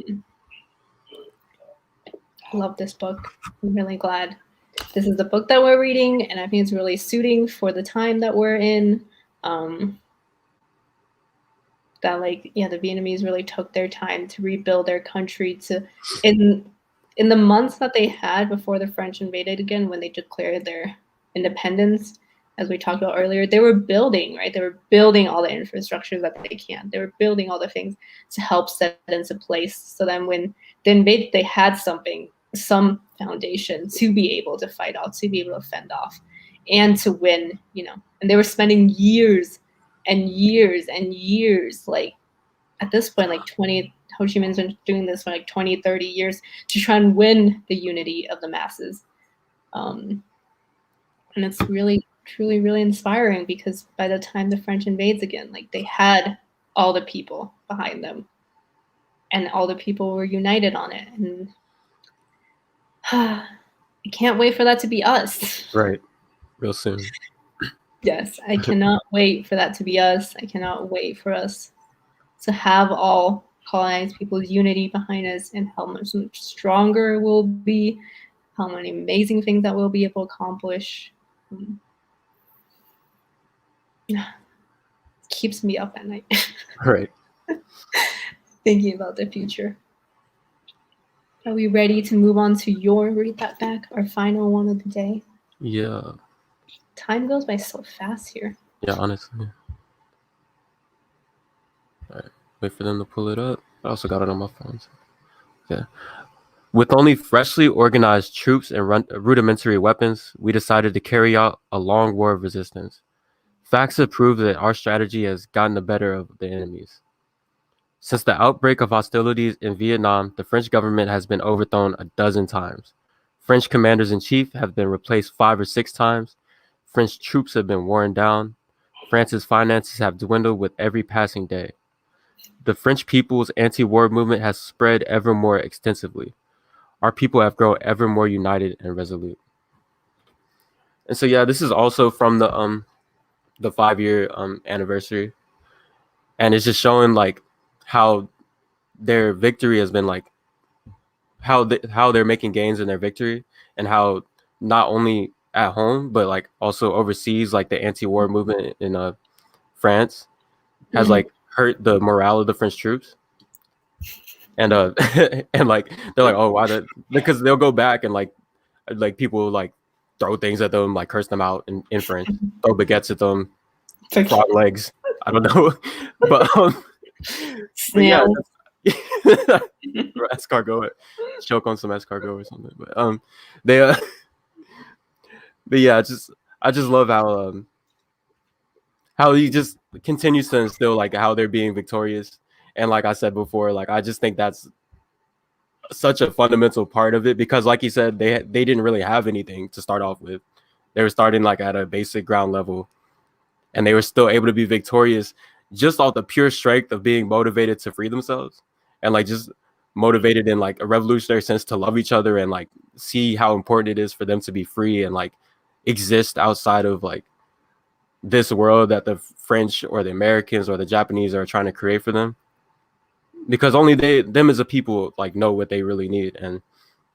love this book. I'm really glad this is the book that we're reading, and I think it's really suiting for the time that we're in. That the Vietnamese really took their time to rebuild their country in the months that they had before the French invaded again, when they declared their independence, as we talked about earlier, they were building, right? They were building all the infrastructure that they can. They were building all the things to help set into place. So then when they invaded, they had some foundation to be able to fight off, to be able to fend off, and to win, And they were spending years and years and years, like at this point, like 20, Ho Chi Minh's been doing this for like 20, 30 years to try and win the unity of the masses. And it's really, truly, really inspiring because by the time the French invades again, like they had all the people behind them and all the people were united on it. And I can't wait for that to be us. right real soon. Yes, I cannot wait for that to be us. I cannot wait for us to have all colonized people's unity behind us and how much stronger we'll be, how many amazing things that we'll be able to accomplish. Keeps me up at night. Right. Thinking about the future. Are we ready to move on to your read that back, our final one of the day? Yeah. Time goes by so fast here. Yeah, honestly. All right. Wait for them to pull it up. I also got it on my phone. Yeah. With only freshly organized troops and rudimentary weapons, we decided to carry out a long war of resistance. Facts have proved that our strategy has gotten the better of the enemies. Since the outbreak of hostilities in Vietnam, the French government has been overthrown a dozen times. French commanders-in-chief have been replaced 5 or 6 times. French troops have been worn down. France's finances have dwindled with every passing day. The French people's anti-war movement has spread ever more extensively. Our people have grown ever more united and resolute. And so, yeah, this is also from the 5-year anniversary, and it's just showing like how their victory has been like how they're making gains in their victory, and how not only at home but like also overseas, like the anti-war movement in France has like hurt the morale of the French troops. And and like they're like, oh, why that? Because they'll go back and like people like throw things at them, like curse them out in French, throw baguettes at them, frog legs. I don't know, but yeah, Snail. or escargot, choke on some escargot or something. But they but yeah, I just love how he just continues to instill like how they're being victorious. And like I said before, like I just think that's such a fundamental part of it, because like you said, they didn't really have anything to start off with. They were starting like at a basic ground level, and they were still able to be victorious just off the pure strength of being motivated to free themselves, and like just motivated in like a revolutionary sense to love each other and like see how important it is for them to be free and like exist outside of like this world that the French or the Americans or the Japanese are trying to create for them, because only them as a people like know what they really need. And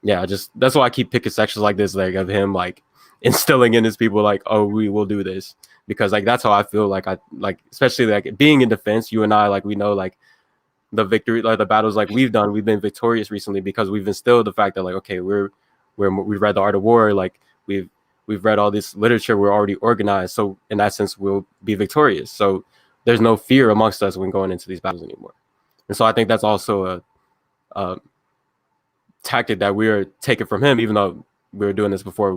yeah, just that's why I keep picking sections like this, like of him like instilling in his people like, oh, we will do this, because like that's how I feel. Like I like, especially like being in defense, you and I, like we know like the victory, like the battles like we've been victorious recently because we've instilled the fact that like, okay, we've read the Art of War, like we've read all this literature, we're already organized, so in that sense we'll be victorious. So there's no fear amongst us when going into these battles anymore. And so I think that's also a tactic that we're taking from him, even though we were doing this before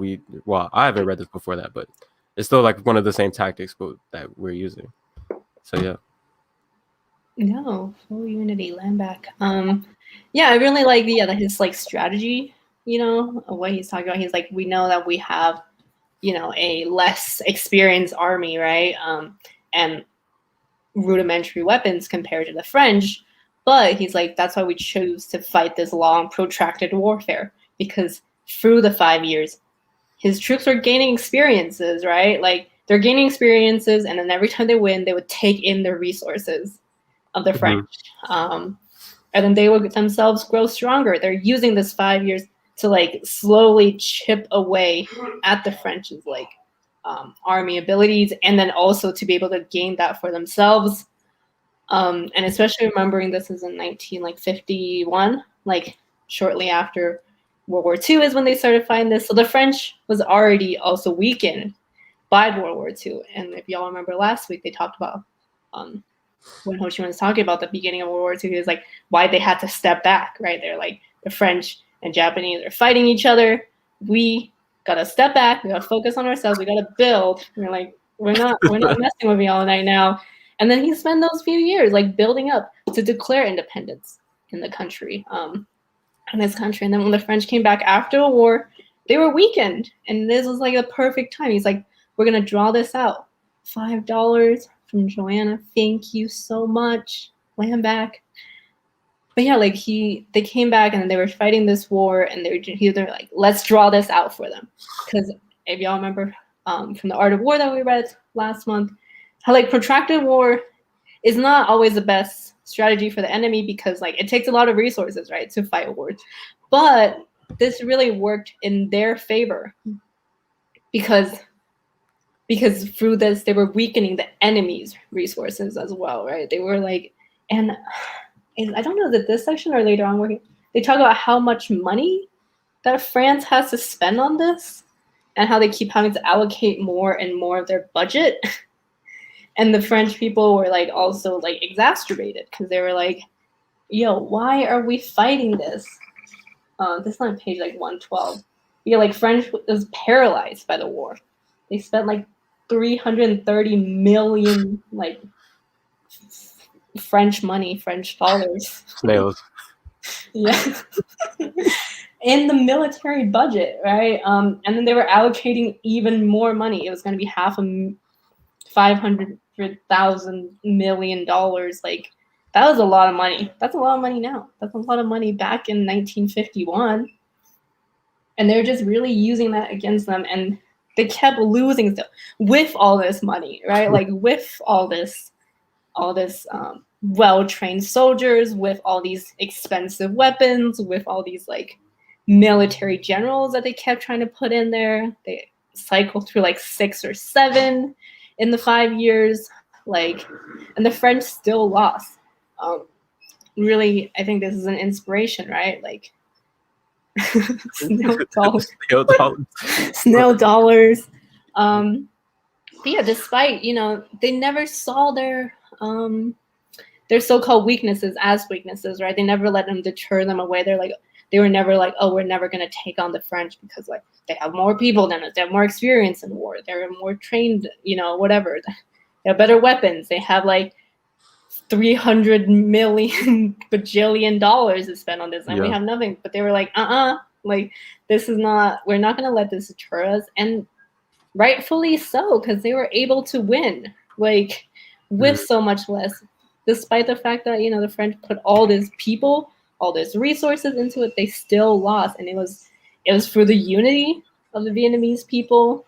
I haven't read this before that, but it's still like one of the same tactics that we're using. So yeah. No, full unity, land back. Yeah, I really like his like strategy, what he's talking about. He's like, we know that we have, a less experienced army, right? And rudimentary weapons compared to the French. But he's like, that's why we chose to fight this long, protracted warfare, because through the 5 years, his troops are gaining experiences, right? Like they're gaining experiences, and then every time they win, they would take in the resources of the French. And then they would themselves grow stronger. They're using this 5 years to like slowly chip away at the French's like army abilities, and then also to be able to gain that for themselves. And especially remembering this is in 1951, like shortly after World War II is when they started fighting this. So the French was already also weakened by World War II. And if y'all remember last week, they talked about when Ho Chi Minh was talking about the beginning of World War II, he was like, why they had to step back, right? They're like, the French and Japanese are fighting each other. We gotta step back. We gotta focus on ourselves. We gotta build. We're like, we're not messing with y'all right now. And then he spent those few years like building up to declare independence in the country, in this country. And then when the French came back after the war, they were weakened, and this was like a perfect time. He's like, we're gonna draw this out. $5 from Joanna. Thank you so much. Land back. But yeah, like they came back and they were fighting this war, and they're like, let's draw this out for them. Because if y'all remember from the Art of War that we read last month, how like protracted war is not always the best strategy for the enemy, because like it takes a lot of resources, right, to fight wars. But this really worked in their favor because through this they were weakening the enemy's resources as well, right? They were like, and I don't know that this section or later on where they talk about how much money that France has to spend on this, and how they keep having to allocate more and more of their budget. And the French people were like also like exacerbated, because they were like, yo, why are we fighting this? This is on page like 112. Yeah, like French was paralyzed by the war. They spent like 330 million like French money, French dollars. Snails. Yeah. In the military budget, right? And then they were allocating even more money. It was going to be $500,000 million. Like that was a lot of money. That's a lot of money now. That's a lot of money back in 1951. And they're just really using that against them, and they kept losing stuff with all this money, right? Like with all this well-trained soldiers, with all these expensive weapons, with all these like military generals that they kept trying to put in there. They cycled through like 6 or 7 in the 5 years, like, and the French still lost. Really, I think this is an inspiration, right? Like snail dollars. But yeah, despite they never saw their so-called weaknesses as weaknesses, right? They never let them deter them away. They were never like, oh, we're never gonna take on the French because like they have more people than us, they have more experience in war, they're more trained, whatever. They have better weapons. They have like $300 million bajillion dollars is spent on this, and we Yeah. have nothing. But they were like, like this is not. We're not going to let this deter us, and rightfully so, because they were able to win, like with so much less, despite the fact that the French put all these people, all these resources into it. They still lost, and it was for the unity of the Vietnamese people.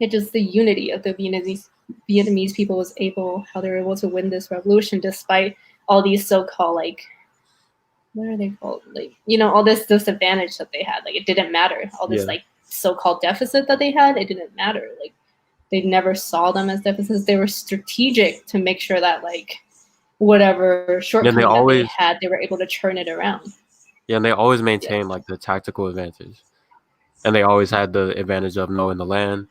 It just the unity of the Vietnamese people was how they were able to win this revolution despite all these so-called, like, what are they called? Like, all this disadvantage that they had. Like, it didn't matter. All this like so-called deficit that they had, it didn't matter. Like, they never saw them as deficits. They were strategic to make sure that, like, whatever shortcoming that they had, they were able to turn it around. Yeah, and they always maintained like the tactical advantage. And they always had the advantage of knowing the land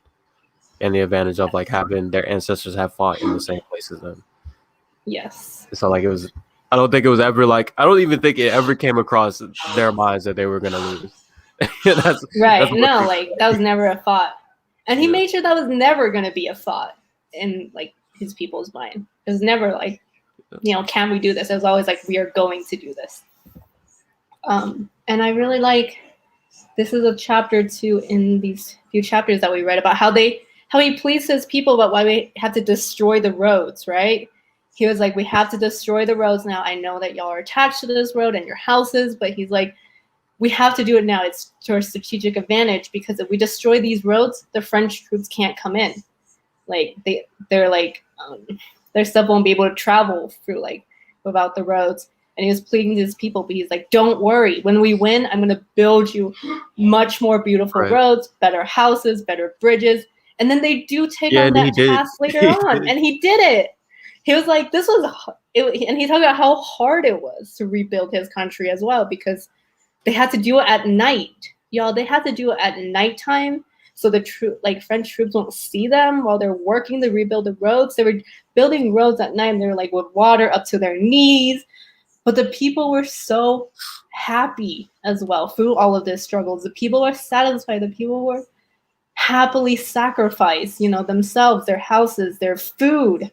and the advantage of like having their ancestors have fought in the same place as them. Yes. So like I don't think it was ever like, I don't even think it ever came across their minds that they were going to lose. That's no, like that was never a thought. And he made sure that was never going to be a thought in like his people's mind. It was never like, can we do this? It was always like, we are going to do this. And I really like, this is a chapter 2 in these few chapters that we read about how he pleased his people about why we have to destroy the roads, right? He was like, we have to destroy the roads now. I know that y'all are attached to this road and your houses, but he's like, we have to do it now. It's to our strategic advantage, because if we destroy these roads, the French troops can't come in. Like they're like, their stuff won't be able to travel through like without the roads. And he was pleading to his people, but he's like, don't worry. When we win, I'm going to build you much more beautiful roads, better houses, better bridges. And then they do take on that task later on. And he did it. He was like, and he talked about how hard it was to rebuild his country as well, because they had to do it at night. Y'all, they had to do it at nighttime, so the French troops won't see them while they're working to rebuild the roads. They were building roads at night, and they're like with water up to their knees. But the people were so happy as well through all of these struggles. The people were satisfied. The people were happily sacrificed, themselves, their houses, their food.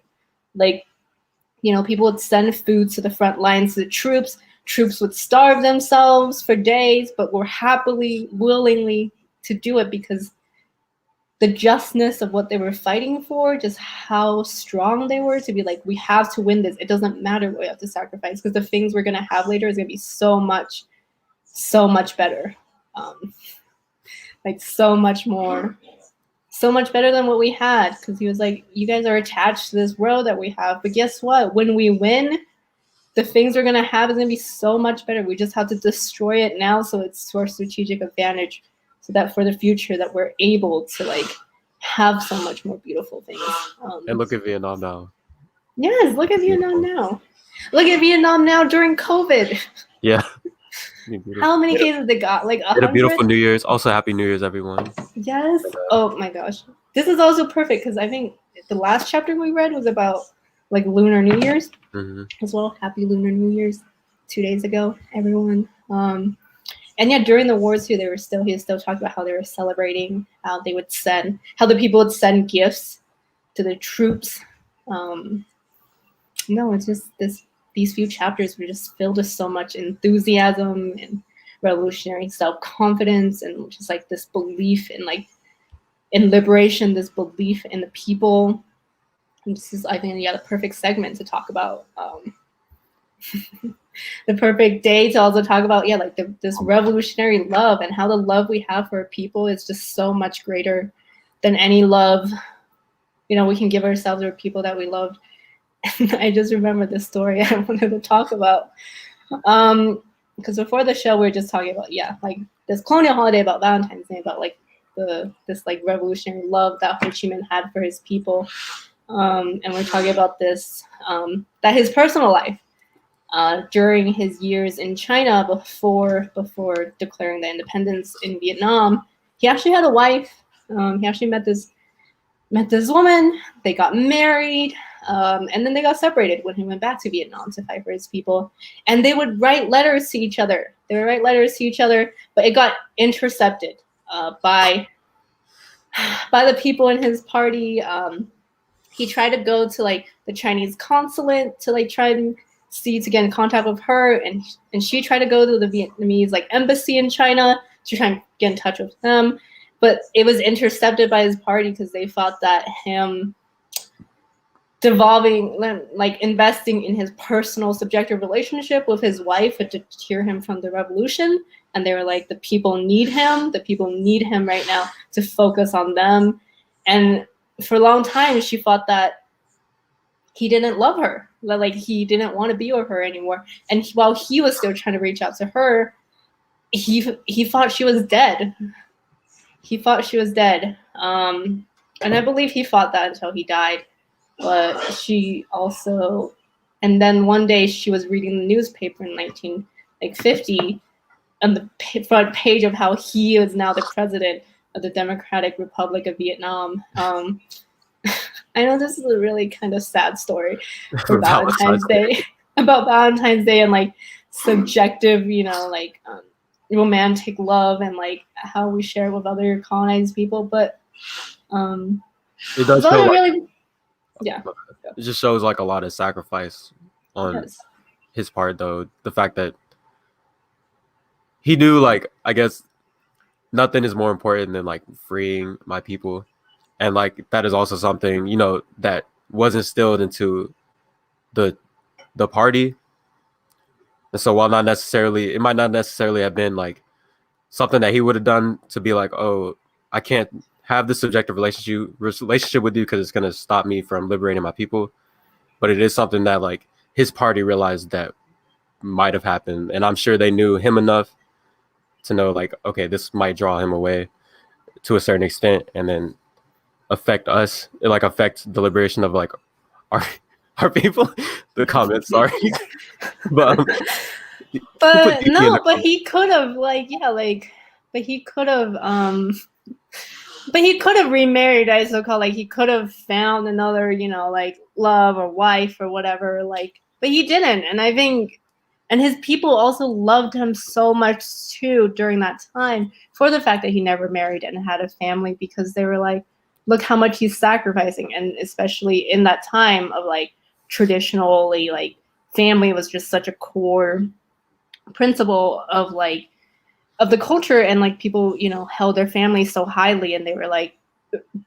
Like, people would send food to the front lines to the troops. Troops would starve themselves for days, but were happily, willingly to do it because the justness of what they were fighting for, just how strong they were to be like, we have to win this. It doesn't matter what we have to sacrifice, because the things we're going to have later is going to be so much better. Like so much better than what we had. Because he was like, you guys are attached to this road that we have. But guess what? When we win, the things we're going to have is going to be so much better. We just have to destroy it now, so it's to our strategic advantage, so that for the future that we're able to like have so much more beautiful things. And look at Vietnam now. Yes, look at Vietnam now. Look at Vietnam now during COVID. Yeah. How many cases they got? Like 100? A beautiful New Year's. Also, Happy New Year's, everyone. Yes. Oh my gosh. This is also perfect, because I think the last chapter we read was about like Lunar New Year's as well. Happy Lunar New Year's 2 days ago, everyone. And yeah, during the wars too, he was still talking about how they were celebrating, how the people would send gifts to the troops. No, it's just these few chapters were just filled with so much enthusiasm and revolutionary self-confidence, and just like this belief in liberation, this belief in the people. And this is, I think, the perfect segment to talk about. The perfect day to also talk about, this revolutionary love, and how the love we have for our people is just so much greater than any love, we can give ourselves or people that we loved. And I just remember this story I wanted to talk about. Because before the show, we were just talking about, like this colonial holiday about Valentine's Day, about like this revolutionary love that Ho Chi Minh had for his people. And we're talking about this, that his personal life, during his years in China before declaring the independence in Vietnam, he actually had a wife. He actually met this woman. They got married, and then they got separated when he went back to Vietnam to fight for his people. And they would write letters to each other. But it got intercepted by the people in his party. he tried to go to like the Chinese consulate to like try and see to get in contact with her, and she tried to go to the Vietnamese like embassy in China to try and get in touch with them, but it was intercepted by his party because they thought that him devolving, like investing in his personal subjective relationship with his wife would deter him from the revolution. And they were like, the people need him right now to focus on them. And for a long time she thought that he didn't love her, like he didn't want to be with her anymore. And while he was still trying to reach out to her, he thought she was dead. And I believe he thought that until he died. But she also, and then one day she was reading the newspaper in 1950 on the front page of how he is now the president of the Democratic Republic of Vietnam. I know this is a really kind of sad story for Valentine's Day, about Valentine's Day and like subjective, like romantic love and like how we share with other colonized people. But it does feel like, really, yeah, it just shows like a lot of sacrifice on his part, though. The fact that he knew, like, I guess nothing is more important than like freeing my people. And like that is also something, that was instilled into the party. And so while it might not necessarily have been like something that he would have done to be like, oh, I can't have this subjective relationship with you because it's going to stop me from liberating my people. But it is something that like his party realized that might have happened. And I'm sure they knew him enough to know like, okay, this might draw him away to a certain extent and then affect us. It like affects the liberation of like our people. The comments, sorry. But he could have but he could have remarried, I so-called, like he could have found another, like love or wife or whatever, like, but he didn't. And I think, and his people also loved him so much too during that time for the fact that he never married and had a family, because they were like, look how much he's sacrificing. And especially in that time of like traditionally, like family was just such a core principle of like of the culture, and like people held their families so highly, and they were like,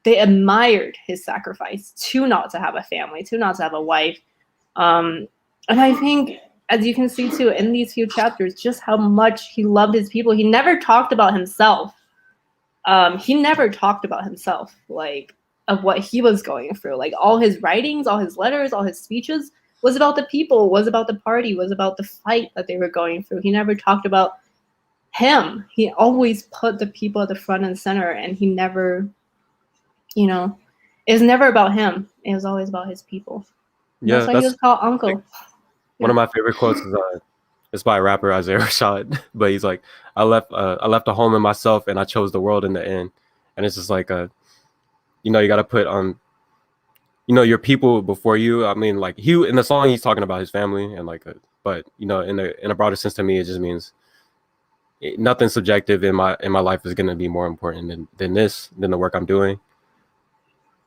they admired his sacrifice to not to have a family, to not to have a wife. And I think, as you can see too in these few chapters, just how much he loved his people. He never talked about himself. Like of what he was going through. Like all his writings, all his letters, all his speeches was about the people, was about the party, was about the fight that they were going through. He never talked about him. He always put the people at the front and center, and he never, it was never about him. It was always about his people. Yeah, that's why he was called Uncle. One of my favorite quotes is it's by rapper Isaiah Rashad, but he's like, I left a home in myself and I chose the world in the end. And it's just like you got to put on your people before you. I mean, like in the song he's talking about his family and like but in a broader sense, to me it just means nothing subjective in my life is going to be more important than the work I'm doing,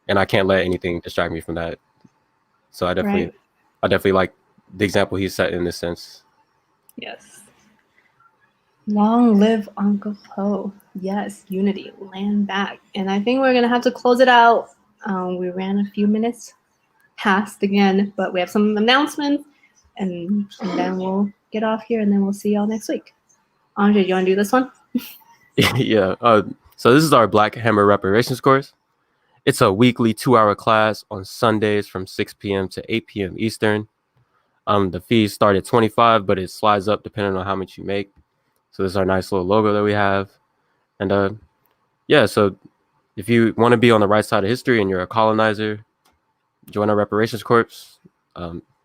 and I can't let anything distract me from that. So I definitely like the example he set in this sense. Yes. Long live Uncle Ho. Yes, unity, land back. And I think we're gonna have to close it out. We ran a few minutes past again, but we have some announcements, and then we'll get off here, and then we'll see y'all next week. Andre, do you want to do this one? Yeah. So this is our Black Hammer Reparations course. It's a weekly 2-hour class on Sundays from 6 p.m. to 8 p.m. Eastern. The fees start at $25, but it slides up depending on how much you make. So this is our nice little logo that we have. And yeah, so if you want to be on the right side of history and you're a colonizer, join our reparations corps,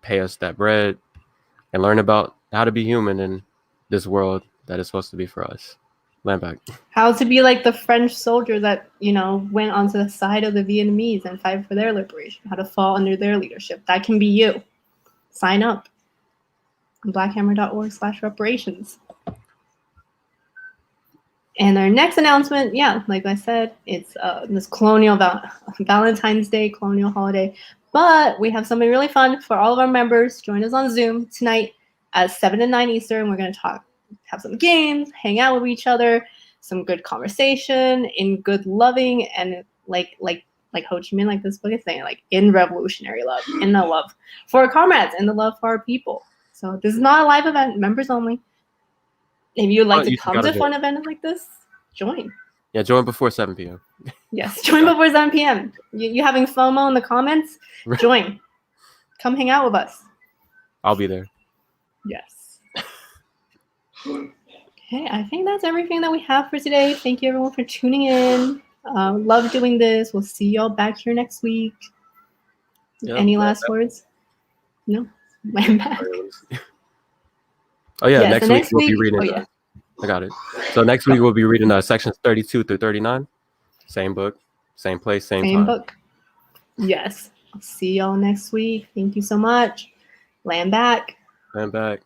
pay us that bread, and learn about how to be human in this world that is supposed to be for us. Land back. How to be like the French soldier that, went onto the side of the Vietnamese and fight for their liberation. How to fall under their leadership. That can be you. Sign up on blackhammer.org/reparations. And our next announcement, yeah, like I said, it's this colonial Valentine's Day colonial holiday. But we have something really fun for all of our members. Join us on Zoom tonight at 7 to 9 Eastern. We're going to have some games, hang out with each other, some good conversation, in good loving, and like Ho Chi Minh, like this book is saying, like in revolutionary love, in the love for our comrades, and the love for our people. So this is not a live event, members only. If you'd like to come to a fun event like this, join. Yeah, join before 7 p.m. Yes, join before 7 p.m. You having FOMO in the comments? Join. Come hang out with us. I'll be there. Yes. Okay, I think that's everything that we have for today. Thank you everyone for tuning in. Love doing this. We'll see y'all back here next week. Yep, any last words? No? I'm back. Oh yeah, yes, next week we'll be reading. Yeah. I got it. So next week we'll be reading sections 32 through 39. Same book, same place, same time. Book. Yes. I'll see y'all next week. Thank you so much. Land back. Land back.